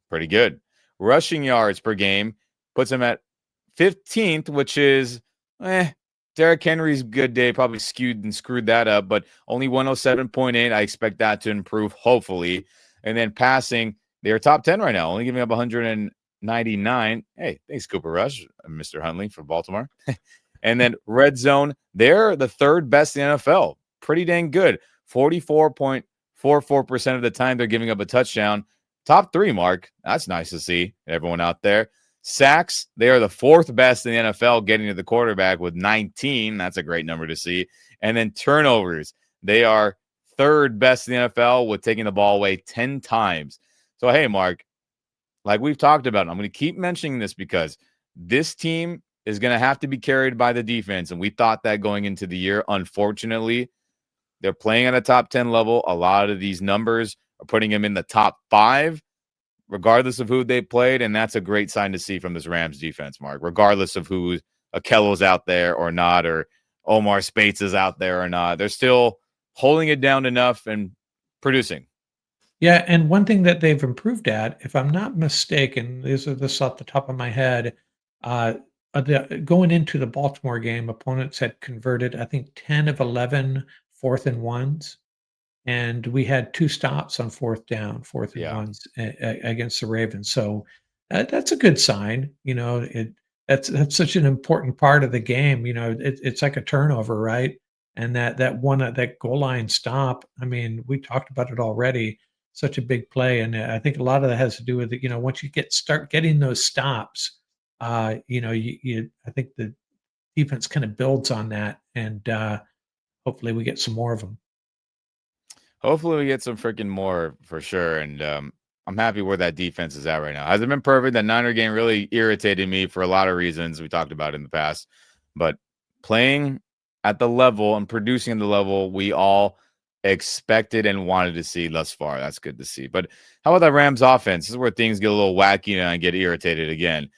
Speaker 1: Pretty good. Rushing yards per game puts them at 15th, which is Derrick Henry's good day. Probably skewed and screwed that up, but only 107.8. I expect that to improve, hopefully. And then passing, they are top 10 right now, only giving up 199. Hey, thanks, Cooper Rush, Mr. Huntley from Baltimore. And then red zone, they're the third best in the NFL. Pretty dang good. 44.44% of the time they're giving up a touchdown. Top 3, Mark. That's nice to see. Everyone out there. Sacks, they are the 4th best in the NFL getting to the quarterback with 19. That's a great number to see. And then turnovers, they are 3rd best in the NFL with taking the ball away 10 times. So, hey, Mark, like we've talked about, I'm going to keep mentioning this because this team is going to have to be carried by the defense. And we thought that going into the year. Unfortunately, they're playing at a top 10 level. A lot of these numbers are putting them in the top 5, regardless of who they played. And that's a great sign to see from this Rams defense, Mark, regardless of who Akello's out there or not, or Omar Spates is out there or not. They're still holding it down enough and producing.
Speaker 2: Yeah, and one thing that they've improved at, if I'm not mistaken, this off the top of my head, uh, going into the Baltimore game, opponents had converted, I think, 10 of 11 fourth and ones. And we had 2 stops on fourth down, fourth and
Speaker 1: Yeah.
Speaker 2: ones against the Ravens. So that's a good sign. That's such an important part of the game. It's like a turnover, right? And that goal line stop. I mean, we talked about it already. Such a big play, and I think a lot of that has to do with once you start getting those stops, I think the defense kind of builds on that, and hopefully we get some more of them.
Speaker 1: Hopefully we get some freaking more for sure. And I'm happy where that defense is at right now. Hasn't been perfect. That Niner game really irritated me for a lot of reasons we talked about in the past. But playing at the level and producing at the level we all expected and wanted to see thus far. That's good to see. But how about that Rams offense? This is where things get a little wacky and I get irritated again.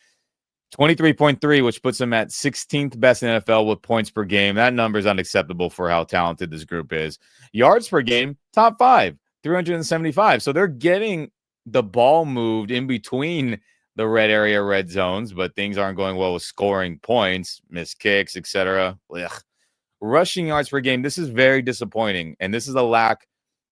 Speaker 1: 23.3, which puts them at 16th best in NFL with points per game. That number is unacceptable for how talented this group is. Yards per game, top 5, 375. So they're getting the ball moved in between the red area, red zones, but things aren't going well with scoring points, missed kicks, etc. Rushing yards per game, this is very disappointing. And this is a lack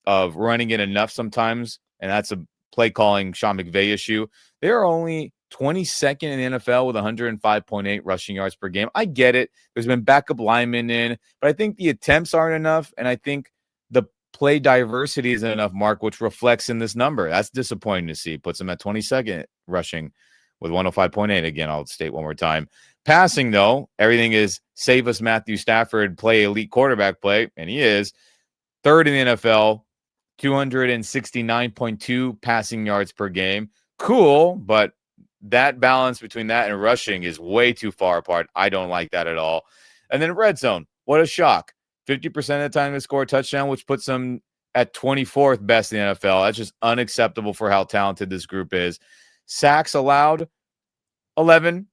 Speaker 1: of running it enough sometimes. And that's a play calling Sean McVay issue. They are only 22nd in the NFL with 105.8 rushing yards per game. I get it. There's been backup linemen in, but I think the attempts aren't enough. And I think the play diversity isn't enough, Mark, which reflects in this number. That's disappointing to see. Puts them at 22nd rushing with 105.8. Again, I'll state one more time. Passing, though, everything is save us Matthew Stafford, play elite quarterback play, and he is. Third in the NFL, 269.2 passing yards per game. Cool, but that balance between that and rushing is way too far apart. I don't like that at all. And then red zone, what a shock. 50% of the time they score a touchdown, which puts them at 24th best in the NFL. That's just unacceptable for how talented this group is. Sacks allowed, 11.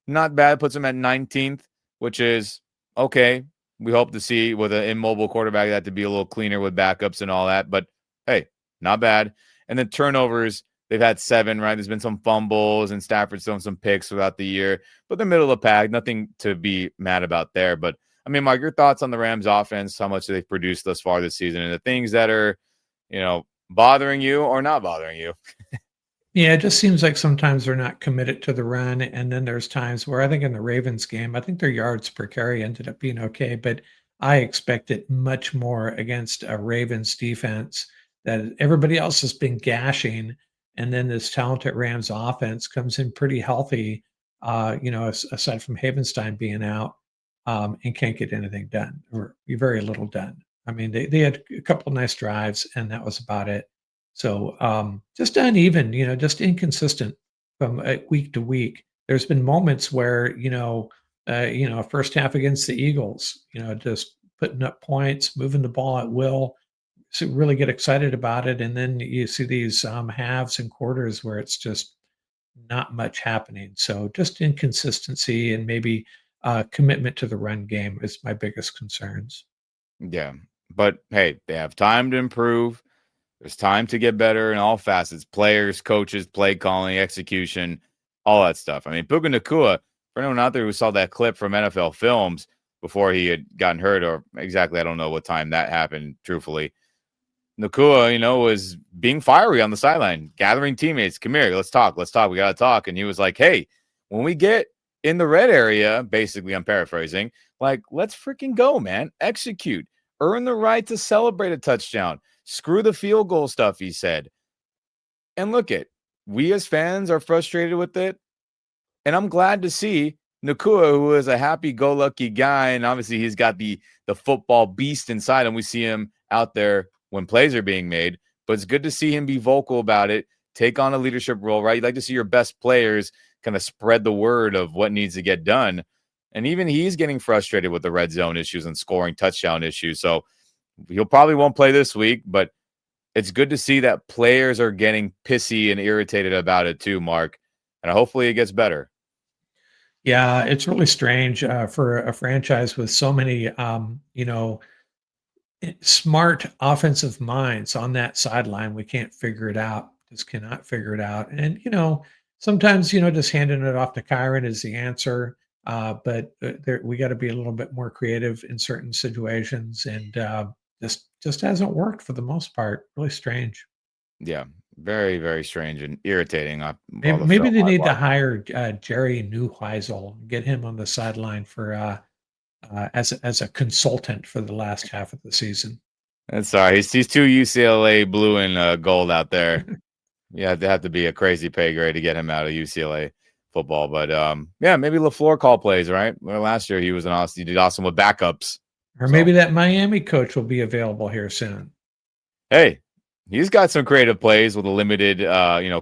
Speaker 1: Not bad. Puts them at 19th, which is okay. We hope to see with an immobile quarterback that to be a little cleaner with backups and all that. But, hey, not bad. And then turnovers, they've had 7, right? There's been some fumbles, and Stafford's thrown some picks throughout the year. But they're middle of the pack. Nothing to be mad about there. But, I mean, Mark, your thoughts on the Rams offense, how much they've produced thus far this season, and the things that are, bothering you or not bothering you?
Speaker 2: Yeah, it just seems like sometimes they're not committed to the run. And then there's times where I think in the Ravens game, I think their yards per carry ended up being okay, but I expected much more against a Ravens defense that everybody else has been gashing. And then this talented Rams offense comes in pretty healthy, aside from Havenstein being out, and can't get anything done or very little done. I mean, they had a couple of nice drives, and that was about it. So, just uneven, just inconsistent from week to week. There's been moments where, first half against the Eagles, just putting up points, moving the ball at will, so really get excited about it. And then you see these halves and quarters where it's just not much happening. So just inconsistency and maybe commitment to the run game is my biggest concerns.
Speaker 1: Yeah. But, hey, they have time to improve. There's time to get better in all facets, players, coaches, play calling, execution, all that stuff. I mean, Puka Nacua, for anyone out there who saw that clip from NFL Films before he had gotten hurt, or exactly, I don't know what time that happened, truthfully. Nacua, was being fiery on the sideline, gathering teammates. Come here, let's talk. We got to talk. And he was like, hey, when we get in the red area, basically, I'm paraphrasing, like, let's freaking go, man. Execute. Earn the right to celebrate a touchdown. Screw the field goal stuff, he said. And look we as fans are frustrated with it. And I'm glad to see Nacua, who is a happy-go-lucky guy, and obviously he's got the football beast inside him. We see him out there when plays are being made. But it's good to see him be vocal about it, take on a leadership role, right? You'd like to see your best players kind of spread the word of what needs to get done. And even he's getting frustrated with the red zone issues and scoring touchdown issues. So he'll probably won't play this week, but it's good to see that players are getting pissy and irritated about it too, Mark. And hopefully it gets better.
Speaker 2: Yeah, it's really strange for a franchise with so many, smart offensive minds on that sideline. We can't figure it out. Just cannot figure it out. And sometimes just handing it off to Kyron is the answer. But we got to be a little bit more creative in certain situations, and just hasn't worked for the most part. Really strange.
Speaker 1: Yeah, very, very strange and irritating.
Speaker 2: Maybe they need to hire Jerry Neuheisel, get him on the sideline for as a consultant for the last half of the season.
Speaker 1: That's sorry. He's too UCLA blue and gold out there. Yeah, they have to be a crazy pay grade to get him out of UCLA football. But yeah, maybe LaFleur call plays, right? Well, last year he did awesome with backups.
Speaker 2: Or maybe that Miami coach will be available here soon.
Speaker 1: Hey, he's got some creative plays with a limited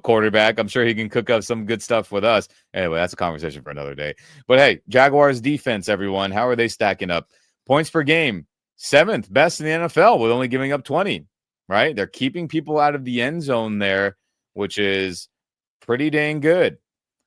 Speaker 1: quarterback. I'm sure he can cook up some good stuff with us. Anyway, that's a conversation for another day. But hey, Jaguars defense, everyone, how are they stacking up? Points per game, 7th best in the NFL with only giving up 20, right? They're keeping people out of the end zone there, which is pretty dang good.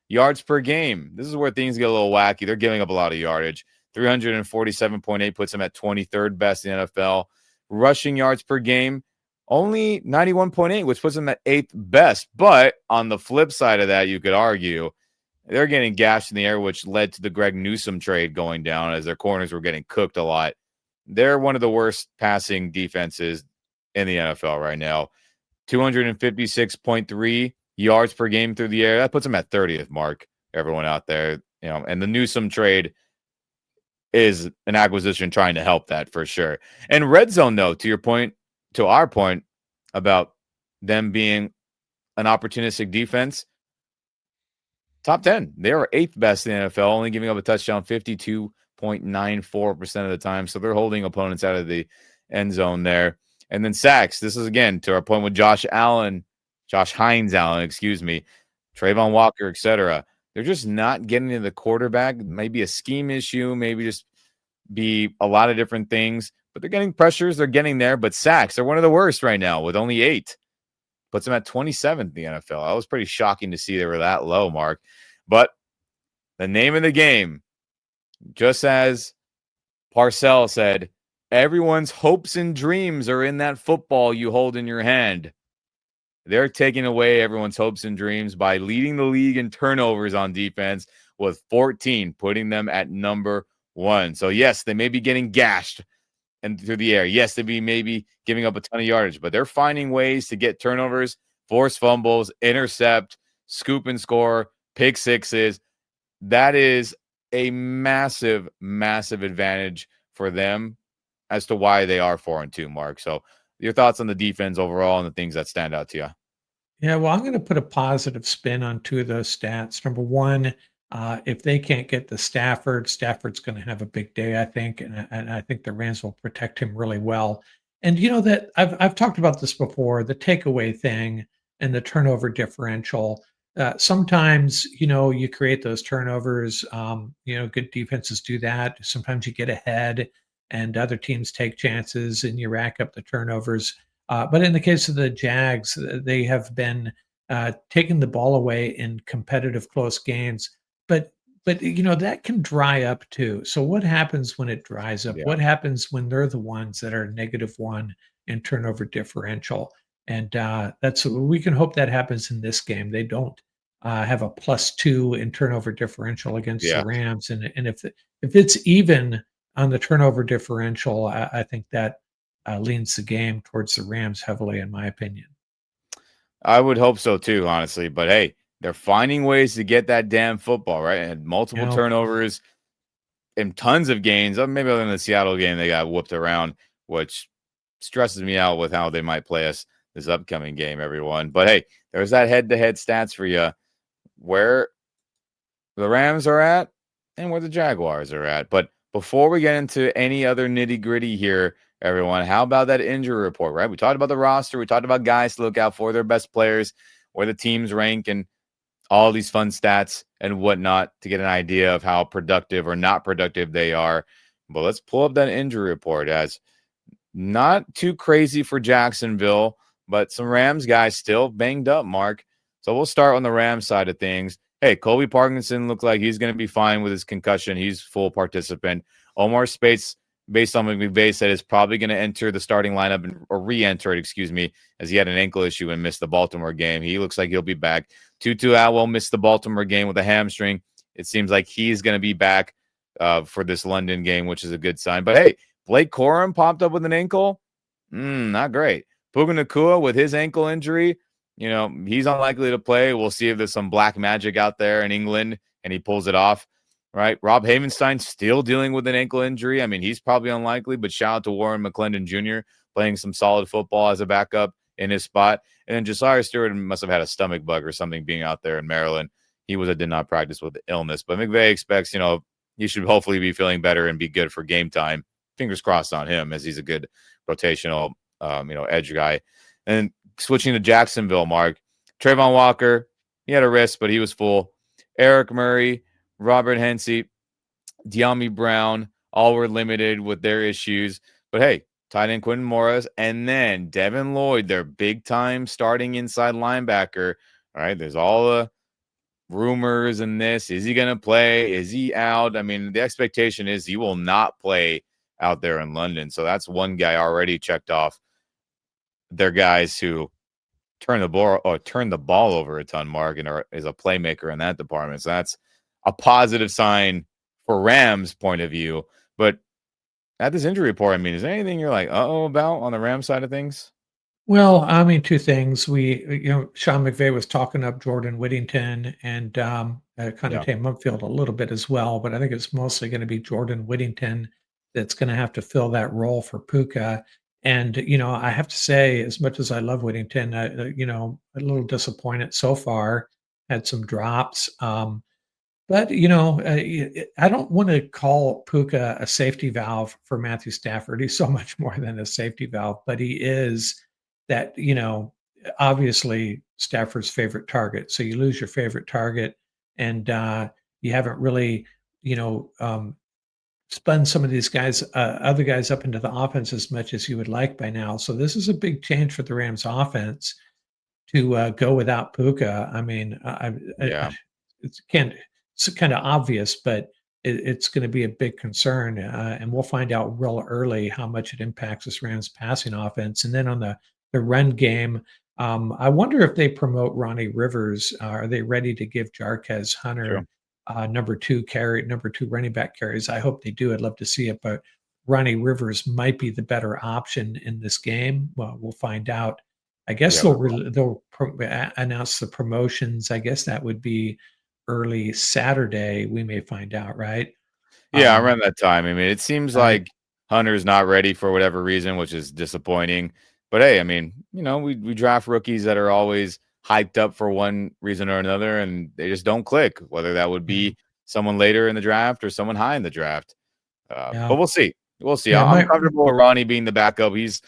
Speaker 1: Yards per game. This is where things get a little wacky. They're giving up a lot of yardage. 347.8 puts them at 23rd best in the NFL. Rushing yards per game, only 91.8, which puts them at 8th best. But on the flip side of that, you could argue they're getting gashed in the air, which led to the Greg Newsome trade going down as their corners were getting cooked a lot. They're one of the worst passing defenses in the NFL right now. 256.3 yards per game through the air. That puts them at 30th, Mark. Everyone out there, and the Newsome trade is an acquisition trying to help that for sure. And red zone, though, to our point about them being an opportunistic defense, top 10. They are 8th best in the NFL, only giving up a touchdown 52.94% of the time. So they're holding opponents out of the end zone there. And then sacks. This is, again, to our point with Josh Hines Allen, excuse me, Trayvon Walker, etc. They're just not getting to the quarterback. Maybe a scheme issue, maybe just be a lot of different things. But they're getting pressures. They're getting there. But sacks, they're one of the worst right now with only 8. Puts them at 27th in the NFL. That was pretty shocking to see they were that low, Mark. But the name of the game, just as Parcells said, everyone's hopes and dreams are in that football you hold in your hand. They're taking away everyone's hopes and dreams by leading the league in turnovers on defense with 14, putting them at number 1. So, yes, they may be getting gashed and through the air. Yes, they'd be maybe giving up a ton of yardage, but they're finding ways to get turnovers, force fumbles, intercept, scoop and score, pick sixes. That is a massive, massive advantage for them as to why they are 4-2, Mark. So your thoughts on the defense overall and the things that stand out to you?
Speaker 2: Yeah, well, I'm going to put a positive spin on two of those stats. Number one, if they can't get to Stafford's going to have a big day, I think, and I think the Rams will protect him really well. And you know that I've talked about this before, the takeaway thing and the turnover differential. Sometimes you create those turnovers. Good defenses do that. Sometimes you get ahead, and other teams take chances, and you rack up the turnovers. But in the case of the Jags, they have been taking the ball away in competitive close games. But that can dry up too. So what happens when it dries up?
Speaker 1: Yeah.
Speaker 2: What happens when they're the ones that are -1 in turnover differential? And we can hope that happens in this game. They don't have a +2 in turnover differential against the
Speaker 1: Yeah.
Speaker 2: Rams, and if it's even on the turnover differential, I think that leans the game towards the Rams heavily, in my opinion.
Speaker 1: I would hope so too, honestly. But hey, they're finding ways to get that damn football, right? And
Speaker 2: You
Speaker 1: multiple
Speaker 2: know,
Speaker 1: turnovers and tons of gains. Maybe other than the Seattle game, they got whooped around, which stresses me out with how they might play us this upcoming game, everyone. But hey, there's that head-to-head stats for you where the Rams are at and where the Jaguars are at. But before we get into any other nitty-gritty here, everyone, how about that injury report, right? We talked about the roster. We talked about guys to look out for, their best players, where the teams rank, and all these fun stats and whatnot to get an idea of how productive or not productive they are. But let's pull up that injury report, as not too crazy for Jacksonville, but some Rams guys still banged up, Mark. So we'll start on the Rams side of things. Hey, Colby Parkinson looks like he's going to be fine with his concussion. He's full participant. Omar Spates, based on what McVay said, is probably going to enter the starting lineup or re-enter it, excuse me, as he had an ankle issue and missed the Baltimore game. He looks like he'll be back. Tutu Atwell missed the Baltimore game with a hamstring. It seems like he's going to be back for this London game, which is a good sign. But hey, Blake Corum popped up with an ankle. Not great. Puka Nacua with his ankle injury, he's unlikely to play. We'll see if there's some black magic out there in England and he pulls it off, right? Rob Havenstein still dealing with an ankle injury. I mean, he's probably unlikely, but shout out to Warren McClendon Jr. playing some solid football as a backup in his spot. And then Josiah Stewart must have had a stomach bug or something being out there in Maryland. He did not practice with the illness, but McVay expects, he should hopefully be feeling better and be good for game time. Fingers crossed on him, as he's a good rotational, edge guy. And switching to Jacksonville, Mark, Trayvon Walker, he had a wrist, but he was full. Eric Murray, Robert Hensey, De'Ami Brown, all were limited with their issues. But hey, tight end Quentin Morris, and then Devin Lloyd, their big time starting inside linebacker. All right, there's all the rumors and this. Is he going to play? Is he out? I mean, the expectation is he will not play out there in London. So that's one guy already checked off. They're guys who turn the ball over a ton, Mark, and is a playmaker in that department. So that's a positive sign for Rams' point of view. But at this injury report, I mean, is there anything you're like, uh-oh, about on the Rams side of things?
Speaker 2: Well, I mean, 2 things. Sean McVay was talking up Jordan Whittington and, kinda
Speaker 1: Yeah,
Speaker 2: Tam Mumfield a little bit as well, but I think it's mostly gonna be Jordan Whittington that's gonna have to fill that role for Puka. And, I have to say, as much as I love Whittington, a little disappointed so far, had some drops, but, I don't wanna call Puka a safety valve for Matthew Stafford. He's so much more than a safety valve, but he is that, obviously Stafford's favorite target. So you lose your favorite target and, you haven't really, you know, um, spun some of these guys, other guys up into the offense as much as you would like by now. So this is a big change for the Rams offense to, go without Puka. I mean,
Speaker 1: yeah,
Speaker 2: it's can't it's kinda obvious, but it's gonna be a big concern, and we'll find out real early how much it impacts this Rams passing offense. And then on the run game, I wonder if they promote Ronnie Rivers. Are they ready to give Jarquez
Speaker 1: sure.
Speaker 2: Hunter, number 2 running back carries? I hope they do. I'd love to see it, but Ronnie Rivers might be the better option in this game. Well, we'll find out. I guess
Speaker 1: Yeah,
Speaker 2: they'll announce the promotions. I guess that would be early Saturday. We may find out, right?
Speaker 1: yeah,
Speaker 2: Um,
Speaker 1: around that time. I mean, it seems
Speaker 2: right.
Speaker 1: like Hunter's not ready for whatever reason, which is disappointing. But hey, I mean, we draft rookies that are always hyped up for one reason or another, and they just don't click, whether that would
Speaker 2: Yeah.
Speaker 1: be someone later in the draft or someone high in the draft.
Speaker 2: Yeah.
Speaker 1: But we'll see. We'll see.
Speaker 2: Yeah.
Speaker 1: I'm
Speaker 2: My
Speaker 1: comfortable with Ronnie being the backup. He's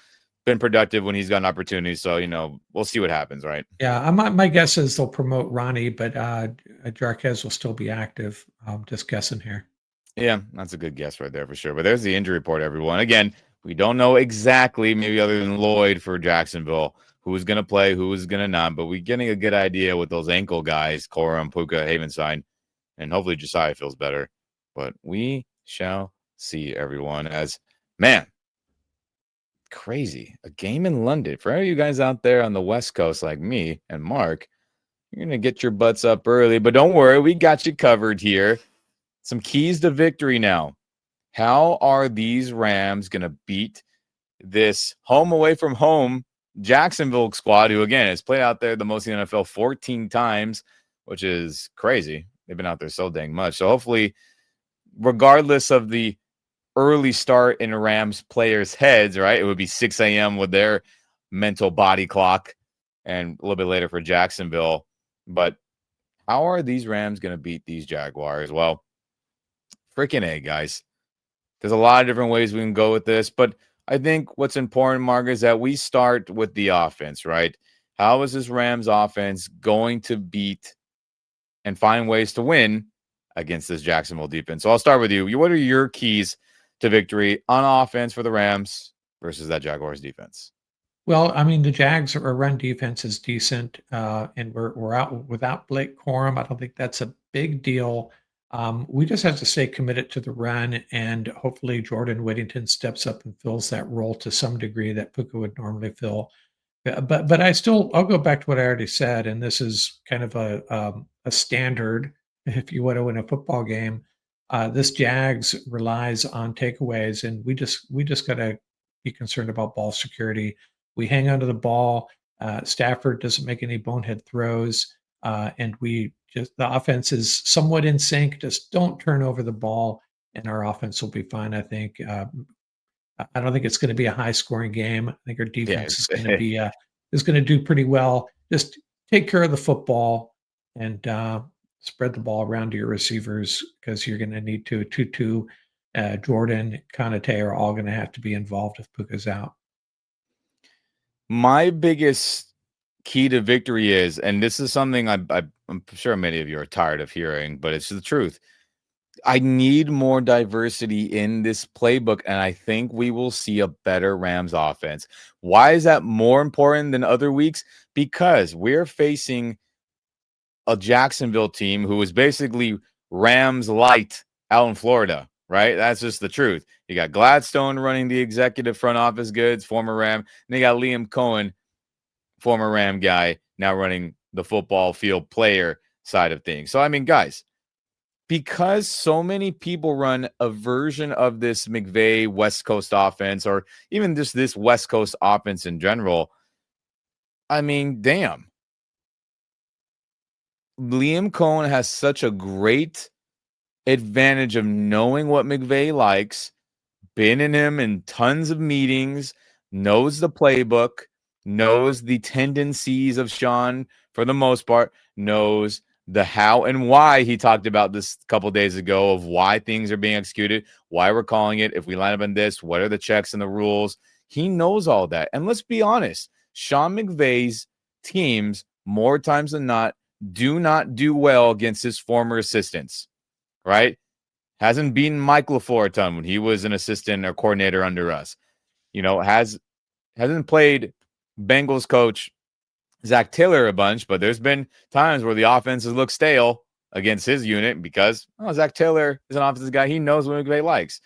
Speaker 1: been productive when he's gotten opportunities. So, we'll see what happens, right?
Speaker 2: yeah. My guess is they'll promote Ronnie, but Jarquez will still be active. Just guessing here.
Speaker 1: Yeah, that's a good guess right there for sure. But there's the injury report, everyone. Again, we don't know exactly, maybe other than Lloyd for Jacksonville, who's going to play, who's going to not. But we're getting a good idea with those ankle guys, Corum, Puka, Havenstein, and hopefully Josiah feels better. But we shall see, everyone. As man, crazy. A game in London. For all you guys out there on the West Coast like me and Mark, you're going to get your butts up early. But don't worry, we got you covered here. Some keys to victory now. How are these Rams going to beat this home away from home Jacksonville squad, who, again, has played out there the most in the NFL 14 times, which is crazy. They've been out there so dang much. So hopefully, regardless of the early start in Rams players' heads, right, it would be 6 a.m. with their mental body clock and a little bit later for Jacksonville. But how are these Rams going to beat these Jaguars? Well, freaking A, guys. There's a lot of different ways we can go with this, but I think what's important, Mark, is that we start with the offense, right? How is this Rams offense going to beat and find ways to win against this Jacksonville defense? So I'll start with you. What are your keys to victory on offense for the Rams versus that Jaguars defense?
Speaker 2: Well, I mean, the Jags' run defense is decent, and we're out without Blake Corum. I don't think that's a big deal. We just have to stay committed to the run, and hopefully Jordan Whittington steps up and fills that role to some degree that Puka would normally fill. But I'll go back to what I already said, and this is kind of a standard, if you want to win a football game. This Jags relies on takeaways, and we just got to be concerned about ball security. We hang onto the ball. Stafford doesn't make any bonehead throws, and we just the offense is somewhat in sync. Just don't turn over the ball, and our offense will be fine. I think. I don't think it's going to be a high scoring game. I think our
Speaker 1: Yeah.
Speaker 2: defense is going to do pretty well. Just take care of the football and spread the ball around to your receivers because you're going to need to. Tutu, Jordan, Konate are all going to have to be involved if Puka's out.
Speaker 1: My biggest key to victory is, and this is something I'm sure many of you are tired of hearing, but it's the truth. I need more diversity in this playbook, and I think we will see a better Rams offense. Why is that more important than other weeks? Because we're facing a Jacksonville team who is basically Rams light out in Florida, right? That's just the truth. You got Gladstone running the executive front office goods, former Ram. And you got Liam Cohen, former Ram guy, now running the football field player side of things. So, I mean, guys, because so many people run a version of this McVay West Coast offense, or even just this West Coast offense in general, I mean, damn. Liam Cohen has such a great advantage of knowing what McVay likes, been in him in tons of meetings, knows the playbook, knows the tendencies of Sean for the most part, knows the how and why. He talked about this a couple days ago of why things are being executed, why we're calling it. If we line up in this, what are the checks and the rules? He knows all that. And let's be honest, Sean McVay's teams, more times than not, do not do well against his former assistants, right? Hasn't beaten Mike LaFleur a ton when he was an assistant or coordinator under us. Hasn't played Bengals coach Zach Taylor a bunch, but there's been times where the offenses look stale against his unit because Zach Taylor is an offensive guy. He knows what McVay likes.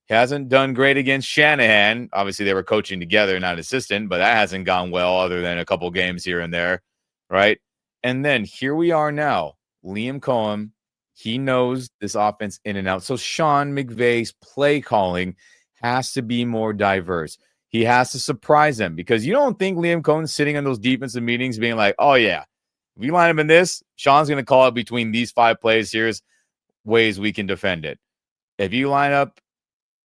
Speaker 1: He hasn't done great against Shanahan. Obviously, they were coaching together, not assistant, but that hasn't gone well other than a couple games here and there, right? And then here we are now. Liam Cohen, he knows this offense in and out. So Sean McVay's play calling has to be more diverse. He has to surprise them because you don't think Liam Cohen's sitting in those defensive meetings being like, oh, yeah, if we line him in this, Sean's going to call it between these 5 plays. Here's ways we can defend it. If you line up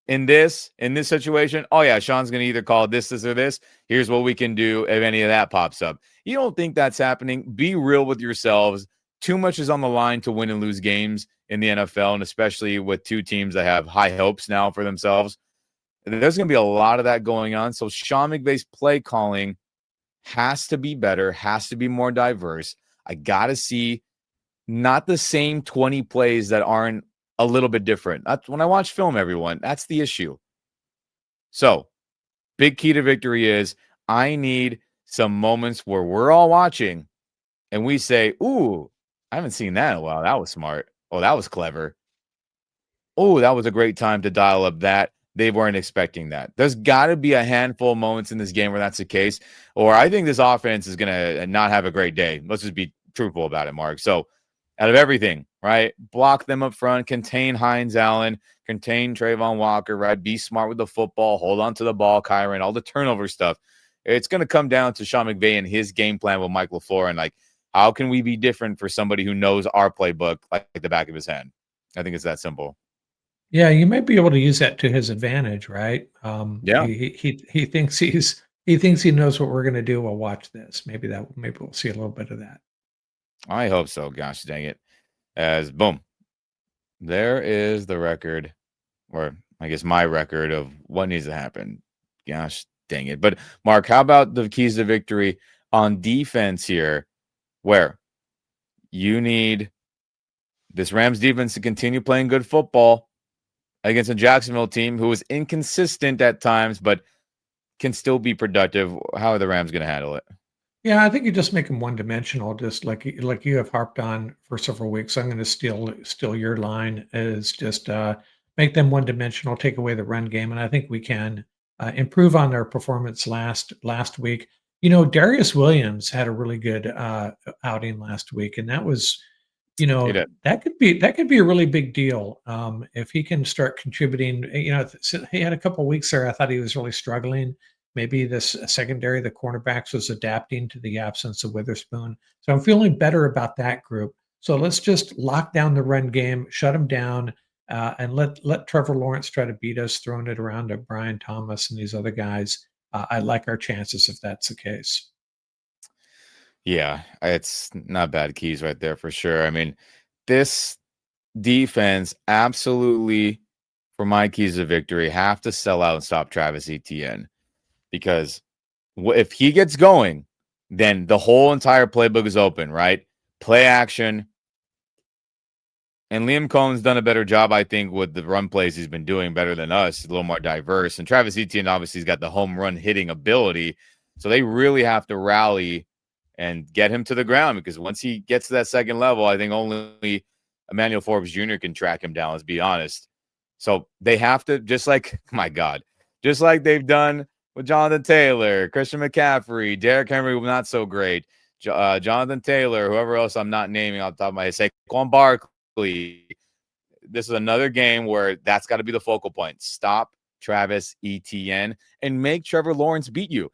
Speaker 1: in this situation, oh, yeah, Sean's going to either call this, or this. Here's what we can do if any of that pops up. You don't think that's happening? Be real with yourselves. Too much is on the line to win and lose games in the NFL, and especially with 2 teams that have high hopes now for themselves. There's going to be a lot of that going on. So Sean McVay's play calling has to be better, has to be more diverse. I got to see not the same 20 plays that aren't a little bit different. When I watch film, everyone, that's the issue. So big key to victory is I need some moments where we're all watching and we say, ooh, I haven't seen that in a while. That was smart. Oh, that was clever. Oh, that was a great time to dial up that. They weren't expecting that. There's got to be a handful of moments in this game where that's the case, or I think this offense is going to not have a great day. Let's just be truthful about it, Mark. So, out of everything, right? Block them up front, contain Hines Allen, contain Trayvon Walker, right? Be smart with the football, hold on to the ball, Kyron, all the turnover stuff. It's going to come down to Sean McVay and his game plan with Mike LaFleur, and like, how can we be different for somebody who knows our playbook like the back of his hand? I think it's that simple.
Speaker 2: Yeah, you might be able to use that to his advantage, right?
Speaker 1: Yeah.
Speaker 2: He thinks he thinks he knows what we're going to do. We'll watch this. Maybe we'll see a little bit of that.
Speaker 1: I hope so. Gosh dang it. As boom, there is the record, or I guess my record of what needs to happen. Gosh dang it. But Mark, how about the keys to victory on defense here, where you need this Rams defense to continue playing good football against a Jacksonville team who is inconsistent at times, but can still be productive. How are the Rams going to handle it?
Speaker 2: Yeah, I think you just make them one-dimensional, just like you have harped on for several weeks. I'm going to steal your line is just make them one-dimensional, take away the run game, and I think we can improve on their performance last week. You know, Darius Williams had a really good outing last week, and that was,
Speaker 1: Hit it.
Speaker 2: that could be a really big deal if he can start contributing. He had a couple of weeks there. I thought he was really struggling. Maybe this secondary, the cornerbacks, was adapting to the absence of Witherspoon. So I'm feeling better about that group. So let's just lock down the run game, shut them down, and let Trevor Lawrence try to beat us, throwing it around to Brian Thomas and these other guys. I like our chances if that's the case.
Speaker 1: Yeah, it's not bad keys right there for sure. I mean, this defense absolutely, for my keys of victory, have to sell out and stop Travis Etienne because if he gets going, then the whole entire playbook is open, right? Play action, And Liam Cohen's done a better job, I think, with the run plays he's been doing better than us. A little more diverse. And Travis Etienne obviously has got the home run hitting ability. So they really have to rally and get him to the ground, because once he gets to that second level, I think only Emmanuel Forbes Jr. can track him down, let's be honest. So they have to, just like, my God, just like they've done with Jonathan Taylor, Christian McCaffrey, Derrick Henry, not so great. Jonathan Taylor, whoever else I'm not naming off the top of my head, Saquon Barkley. This is another game where that's got to be the focal point. Stop Travis Etienne and make Trevor Lawrence beat you.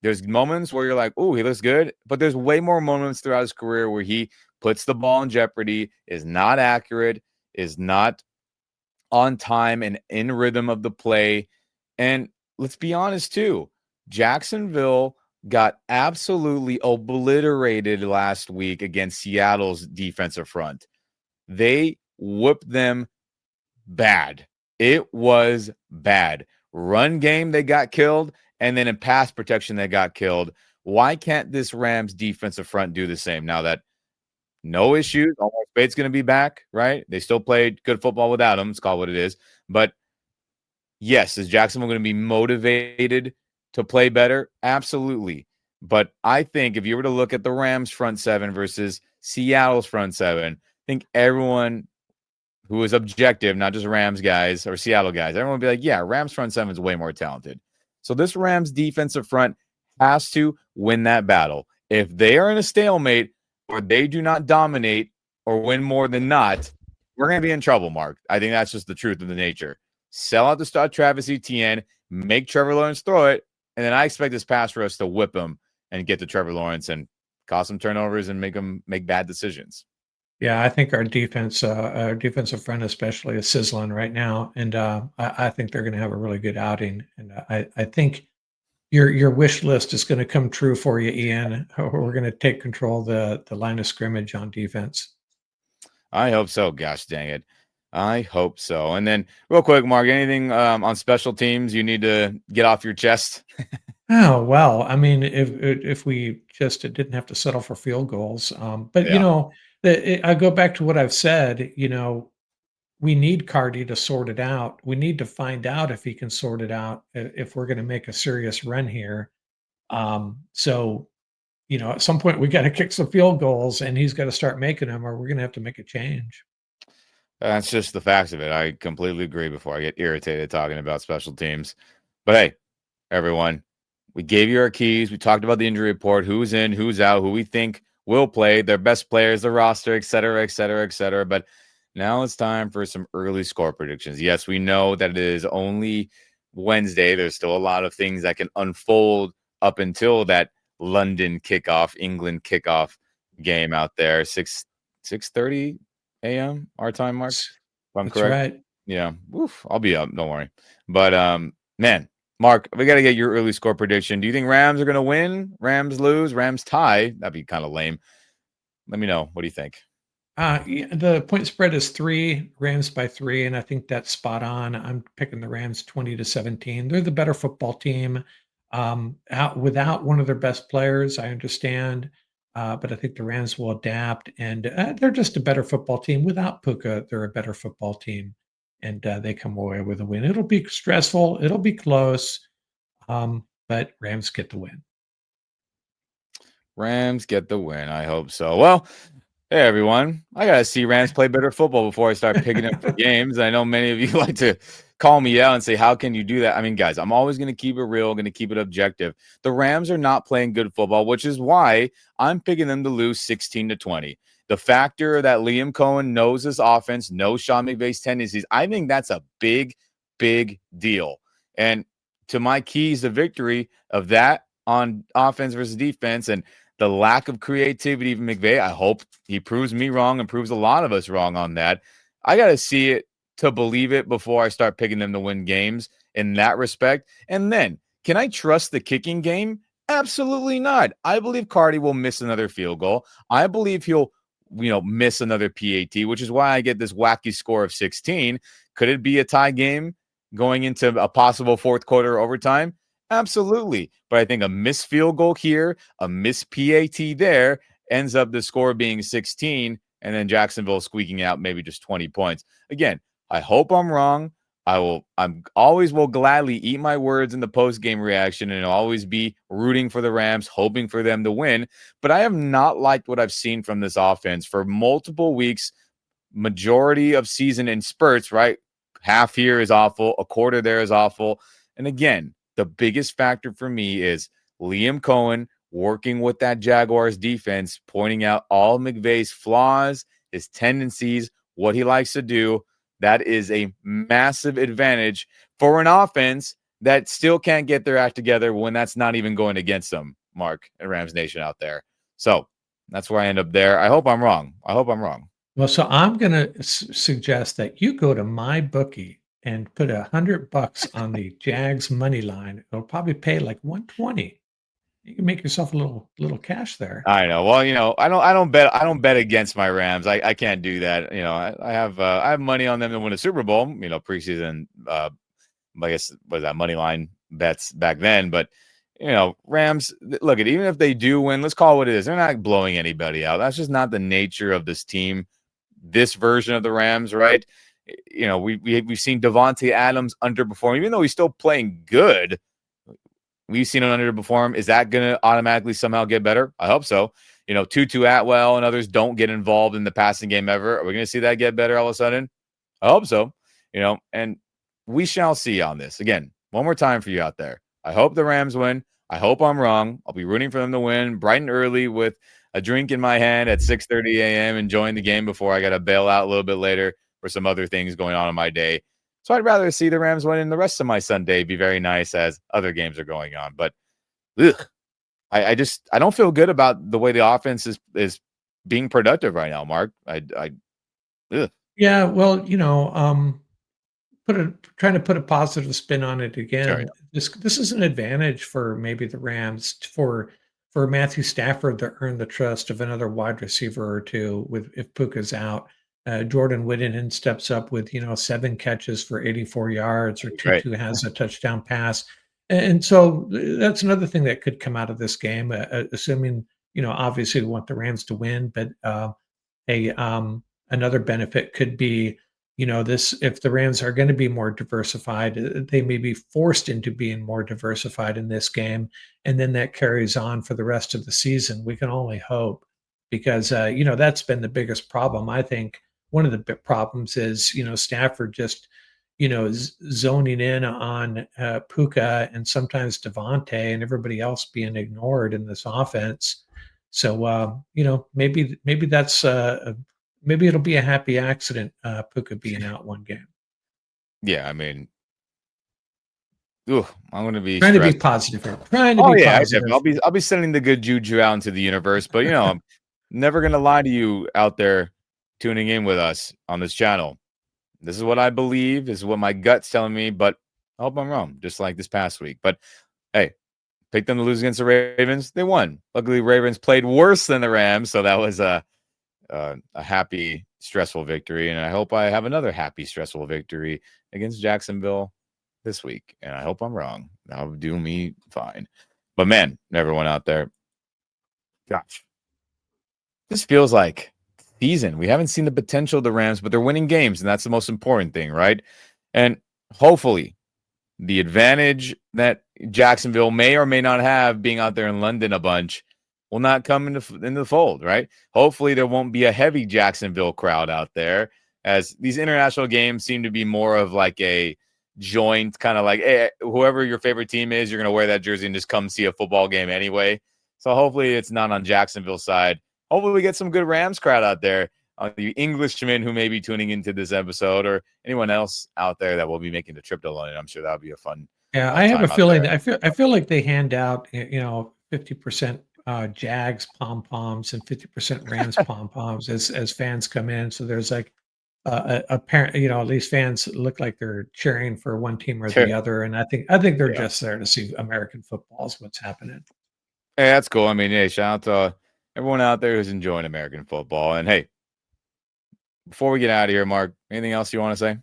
Speaker 1: There's moments where you're like, oh, he looks good, but there's way more moments throughout his career where he puts the ball in jeopardy, is not accurate, is not on time and in rhythm of the play. And let's be honest too, Jacksonville got absolutely obliterated last week against Seattle's defensive front. They whooped them bad. It was bad. Run game, they got killed. And then in pass protection, they got killed. Why can't this Rams defensive front do the same now that no issues? Omar Spade's going to be back, right? They still played good football without him. It's called what it is. But yes, is Jacksonville going to be motivated to play better? Absolutely. But I think if you were to look at the Rams front seven versus Seattle's front seven, I think everyone who is objective, not just Rams guys or Seattle guys, everyone would be like, yeah, Rams front seven is way more talented. So this Rams defensive front has to win that battle. If they are in a stalemate or they do not dominate or win more than not, we're going to be in trouble, Mark. I think that's just the truth of the nature. Sell out the start Travis Etienne, make Trevor Lawrence throw it, and then I expect this pass rush to whip him and get to Trevor Lawrence and cause some turnovers and make him make bad decisions.
Speaker 2: Yeah, I think our defensive front especially is sizzling right now, and I think they're going to have a really good outing. And I think your wish list is going to come true for you, Ian. We're going to take control of the line of scrimmage on defense.
Speaker 1: I hope so. Gosh dang it. I hope so. And then real quick, Mark, anything on special teams you need to get off your chest?
Speaker 2: Oh, well, I mean, if we just didn't have to settle for field goals, but
Speaker 1: Yeah.
Speaker 2: I go back to what I've said. We need Cardi to sort it out. We need to find out if he can sort it out if we're going to make a serious run here. So at some point we got to kick some field goals, and he's got to start making them, or we're going to have to make a change.
Speaker 1: That's just the facts of it. I completely agree before I get irritated talking about special teams. But hey, everyone, we gave you our keys. We talked about the injury report, who's in, who's out, who we think will play, their best players, the roster, et cetera, et cetera, et cetera. But now it's time for some early score predictions. Yes, we know that it is only Wednesday. There's still a lot of things that can unfold up until that London kickoff, England kickoff game out there, 6:30 a.m. our time, Mark, if I'm
Speaker 2: That's
Speaker 1: correct.
Speaker 2: right.
Speaker 1: Yeah. Oof, I'll be up. Don't worry. But man, Mark, we got to get your early score prediction. Do you think Rams are going to win? Rams lose? Rams tie? That'd be kind of lame. Let me know. What do you think?
Speaker 2: Yeah, the point spread is 3, Rams by 3, and I think that's spot on. I'm picking the Rams 20-17. They're the better football team. Out without one of their best players, I understand, but I think the Rams will adapt, and they're just a better football team. Without Puka, they're a better football team, and they come away with a win. It'll be stressful. It'll be close, but Rams get the win.
Speaker 1: Rams get the win. I hope so. Well, hey, everyone. I got to see Rams play better football before I start picking them for games. I know many of you like to call me out and say, how can you do that? I mean, guys, I'm always going to keep it real, going to keep it objective. The Rams are not playing good football, which is why I'm picking them to lose 16-20. The factor that Liam Cohen knows his offense, knows Sean McVay's tendencies, I think that's a big, big deal. And to my keys to victory of that on offense versus defense and the lack of creativity from McVay, I hope he proves me wrong and proves a lot of us wrong on that. I got to see it to believe it before I start picking them to win games in that respect. And then, can I trust the kicking game? Absolutely not. I believe Cardi will miss another field goal. I believe he'll, miss another PAT, which is why I get this wacky score of 16. Could it be a tie game going into a possible fourth quarter overtime? Absolutely. But I think a missed field goal here, a missed PAT there ends up the score being 16. and then Jacksonville squeaking out maybe just 20 points. Again, I hope I'm wrong. I'm always will gladly eat my words in the post game reaction and always be rooting for the Rams, hoping for them to win. But I have not liked what I've seen from this offense for multiple weeks, majority of season in spurts, right? Half here is awful, a quarter there is awful. And again, the biggest factor for me is Liam Cohen working with that Jaguars defense, pointing out all McVay's flaws, his tendencies, what he likes to do. That is a massive advantage for an offense that still can't get their act together when that's not even going against them, Mark and Rams Nation out there. So that's where I end up there. I hope I'm wrong.
Speaker 2: Well, so I'm going to suggest that you go to my bookie and put $100 on the Jags money line. It'll probably pay like 120. You can make yourself a little cash there.
Speaker 1: I know. Well, I don't bet against my Rams. I can't do that. I have money on them to win a Super Bowl, preseason I guess was that money line bets back then, but Rams, look at even if they do win, let's call it what it is. They're not blowing anybody out. That's just not the nature of this team. This version of the Rams, right? We've seen Devontae Adams underperform, even though he's still playing good. We've seen him underperform. Is that going to automatically somehow get better? I hope so. Tutu Atwell and others don't get involved in the passing game ever. Are we going to see that get better all of a sudden? I hope so. And we shall see on this. Again, one more time for you out there. I hope the Rams win. I hope I'm wrong. I'll be rooting for them to win bright and early with a drink in my hand at 6:30 a.m. enjoying the game before I got to bail out a little bit later for some other things going on in my day. So I'd rather see the Rams win and the rest of my Sunday be very nice as other games are going on. But I don't feel good about the way the offense is being productive right now, Mark.
Speaker 2: Yeah, well, trying to put a positive spin on it again. This is an advantage for maybe the Rams for Matthew Stafford to earn the trust of another wide receiver or two with if Puka's out. Jordan Whittington steps up with 7 catches for 84 yards, or Tutu has a touchdown pass, and so that's another thing that could come out of this game. Assuming obviously we want the Rams to win, but another benefit could be this if the Rams are going to be more diversified, they may be forced into being more diversified in this game, and then that carries on for the rest of the season. We can only hope because that's been the biggest problem. I think one of the big problems is Stafford just zoning in on Puka and sometimes Devontae and everybody else being ignored in this offense. So maybe that's maybe it'll be a happy accident, Puka being out one game.
Speaker 1: Yeah, I mean, I'm going to be
Speaker 2: trying
Speaker 1: stressed.
Speaker 2: to be positive here. Trying to be positive.
Speaker 1: I'll be sending the good juju out into the universe, but I'm never going to lie to you out there tuning in with us on this channel. This is what I believe. This is what my gut's telling me, but I hope I'm wrong, just like this past week. But hey, pick them to lose against the Ravens. They won. Luckily, Ravens played worse than the Rams, so that was a happy, stressful victory. And I hope I have another happy, stressful victory against Jacksonville this week. And I hope I'm wrong. That'll do me fine. But man, everyone out there, gosh, this feels like season. We haven't seen the potential of the Rams, but they're winning games, and that's the most important thing, right? And hopefully the advantage that Jacksonville may or may not have being out there in London a bunch will not come into the fold, right? Hopefully there won't be a heavy Jacksonville crowd out there, as these international games seem to be more of like a joint kind of like, hey, whoever your favorite team is, you're going to wear that jersey and just come see a football game anyway. So hopefully it's not on Jacksonville's side. Hopefully we get some good Rams crowd out there. The Englishmen who may be tuning into this episode, or anyone else out there that will be making the trip to London. I'm sure that would be a fun.
Speaker 2: Yeah, I have a feeling. I feel like they hand out 50% Jags pom poms and 50% Rams pom poms as fans come in. So there's like a parent. These fans look like they're cheering for one team or the other, and I think they're just there to see American football is what's happening.
Speaker 1: Hey, that's cool. I mean, hey, shout out to everyone out there who's enjoying American football. And hey, before we get out of here, Mark, anything else you want to say?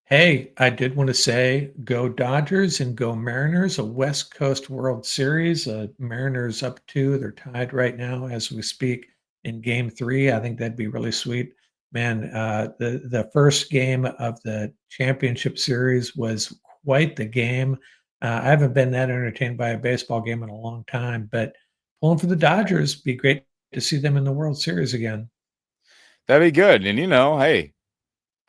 Speaker 2: Hey, I did want to say go Dodgers and go Mariners, a West Coast World Series. Mariners up 2. They're tied right now as we speak. in game 3. I think that'd be really sweet. Man, the first game of the championship series was quite the game. I haven't been that entertained by a baseball game in a long time, but pulling for the Dodgers, be great to see them in the World Series again.
Speaker 1: That'd be good. And hey,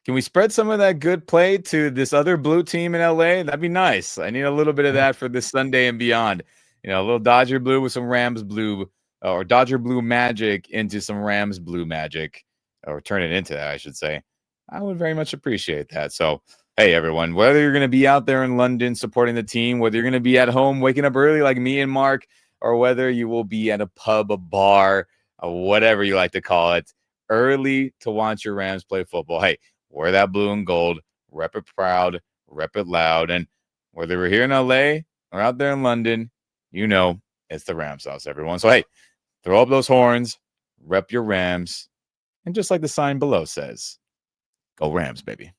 Speaker 1: can we spread some of that good play to this other blue team in LA? That'd be nice. I need a little bit of
Speaker 2: Yeah.
Speaker 1: that for this Sunday and beyond. A little Dodger blue with some Rams blue, or Dodger blue magic into some Rams blue magic, or turn it into that, I should say. I would very much appreciate that. So, hey, everyone, whether you're going to be out there in London supporting the team, whether you're going to be at home waking up early like me and Mark, or whether you will be at a pub, a bar, or whatever you like to call it, early to watch your Rams play football. Hey, wear that blue and gold, rep it proud, rep it loud. And whether we're here in LA or out there in London, it's the Rams house, everyone. So, hey, throw up those horns, rep your Rams. And just like the sign below says, go Rams, baby.